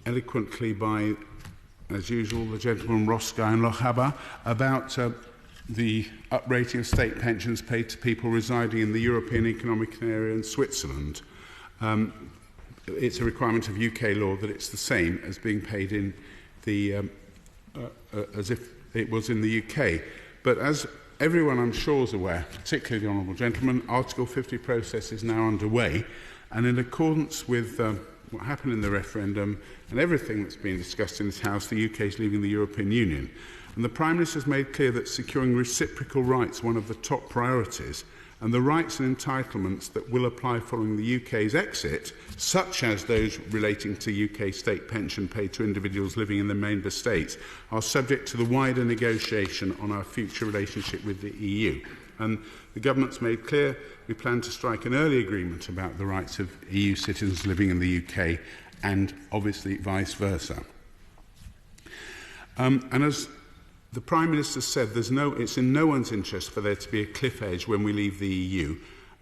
Speaker 13: eloquently by, as usual, the gentleman Rossguy and Lochaber about the uprating of state pensions paid to people residing in the European Economic Area and Switzerland. It's a requirement of UK law that it's the same as being paid in the as if it was in the UK. But as everyone I'm sure is aware, particularly the Honourable Gentleman, Article 50 process is now underway, and in accordance with what happened in the referendum and everything that's been discussed in this House, the UK is leaving the European Union. And the Prime Minister has made clear that securing reciprocal rights is one of the top priorities, and the rights and entitlements that will apply following the UK's exit, such as those relating to UK state pension paid to individuals living in the member states, are subject to the wider negotiation on our future relationship with the EU. And the Government's made clear we plan to strike an early agreement about the rights of EU citizens living in the UK and obviously vice versa. And as the Prime Minister said, it's in no one's interest for there to be a cliff edge when we leave the EU,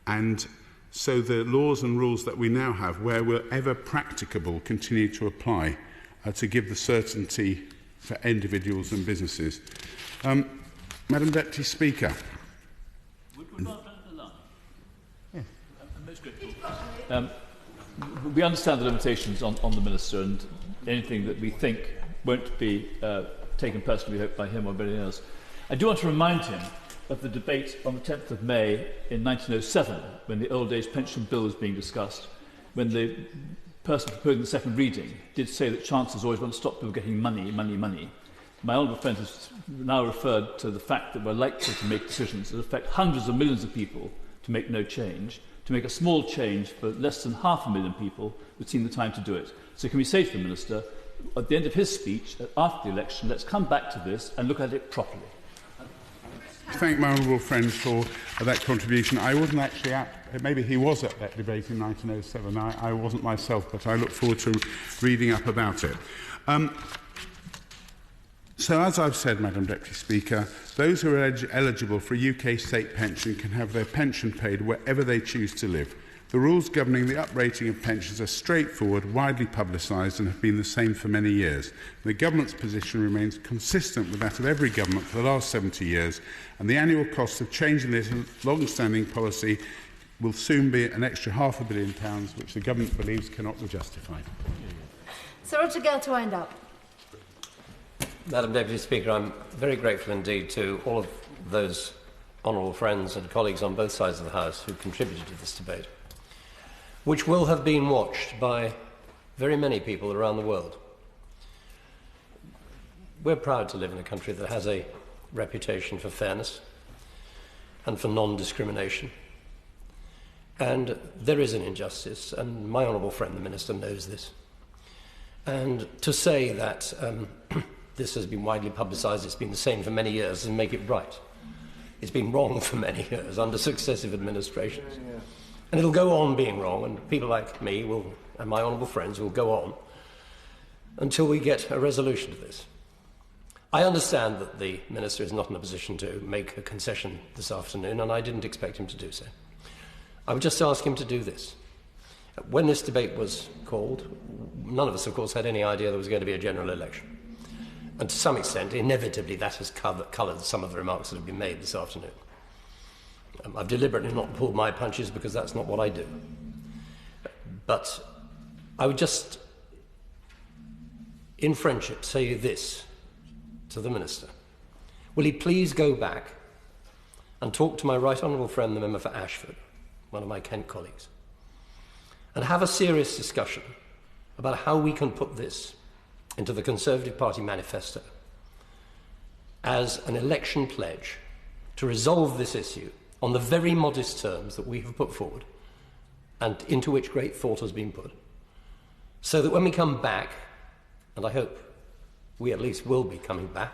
Speaker 13: and so the laws and rules that we now have, wherever practicable, continue to apply to give the certainty for individuals and businesses. Madam Deputy Speaker.
Speaker 3: We understand the limitations on the Minister, and anything that we think won't be taken personally, we hope, by him or anybody else. I do want to remind him of the debate on the 10th of May in 1907, when the old age pension bill was being discussed, when the person proposing the second reading did say that chancellors always want to stop people getting money, money, money. My honourable friend has now referred to the fact that we're likely to make decisions that affect hundreds of millions of people to make no change. To make a small change for less than 500,000 people would seem the time to do it. So can we say to the Minister, at the end of his speech, after the election, let's come back to this and look at it properly?
Speaker 13: Thank my honourable friend for that contribution. I wasn't actually maybe he was at that debate in 1907. I wasn't myself, but I look forward to reading up about it. So, as I've said, Madam Deputy Speaker, those who are eligible for a UK state pension can have their pension paid wherever they choose to live. The rules governing the uprating of pensions are straightforward, widely publicised, and have been the same for many years. The Government's position remains consistent with that of every government for the last 70 years, and the annual cost of changing this long-standing policy will soon be an extra £500 million, which the Government believes cannot be justified.
Speaker 10: Sir Roger Gale to wind up.
Speaker 2: Madam Deputy Speaker, I'm very grateful indeed to all of those honourable friends and colleagues on both sides of the House who contributed to this debate, which will have been watched by very many people around the world. We're proud to live in a country that has a reputation for fairness and for non-discrimination. And there is an injustice, and my honourable friend, the Minister, knows this. And to say that this has been widely publicised, it's been the same for many years, and make it right. It's been wrong for many years under successive administrations. And it'll go on being wrong, and people like me and my honourable friends will go on until we get a resolution to this. I understand that the Minister is not in a position to make a concession this afternoon, and I didn't expect him to do so. I would just ask him to do this. When this debate was called, none of us, of course, had any idea there was going to be a general election. And to some extent, inevitably, that has coloured some of the remarks that have been made this afternoon. I've deliberately not pulled my punches because that's not what I do. But I would just, in friendship, say this to the Minister. Will he please go back and talk to my right honourable friend, the member for Ashford, one of my Kent colleagues, and have a serious discussion about how we can put this into the Conservative Party manifesto as an election pledge to resolve this issue on the very modest terms that we have put forward and into which great thought has been put, so that when we come back, and I hope we at least will be coming back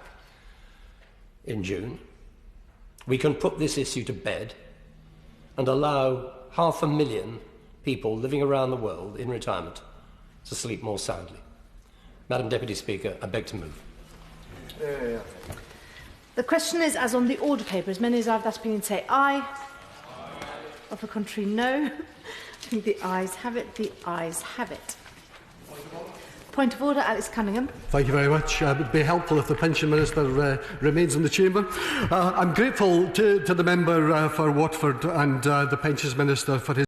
Speaker 2: in June, we can put this issue to bed and allow 500,000 people living around the world in retirement to sleep more soundly. Madam Deputy Speaker, I beg to move.
Speaker 10: The question is, as on the order paper, as many as have that opinion say aye. Of the contrary, no. I think the ayes have it. The ayes have it. Point of order, Alex Cunningham.
Speaker 12: Thank you very much. It would be helpful if the Pension Minister remains in the chamber. I'm grateful to the member for Watford and the Pensions Minister for his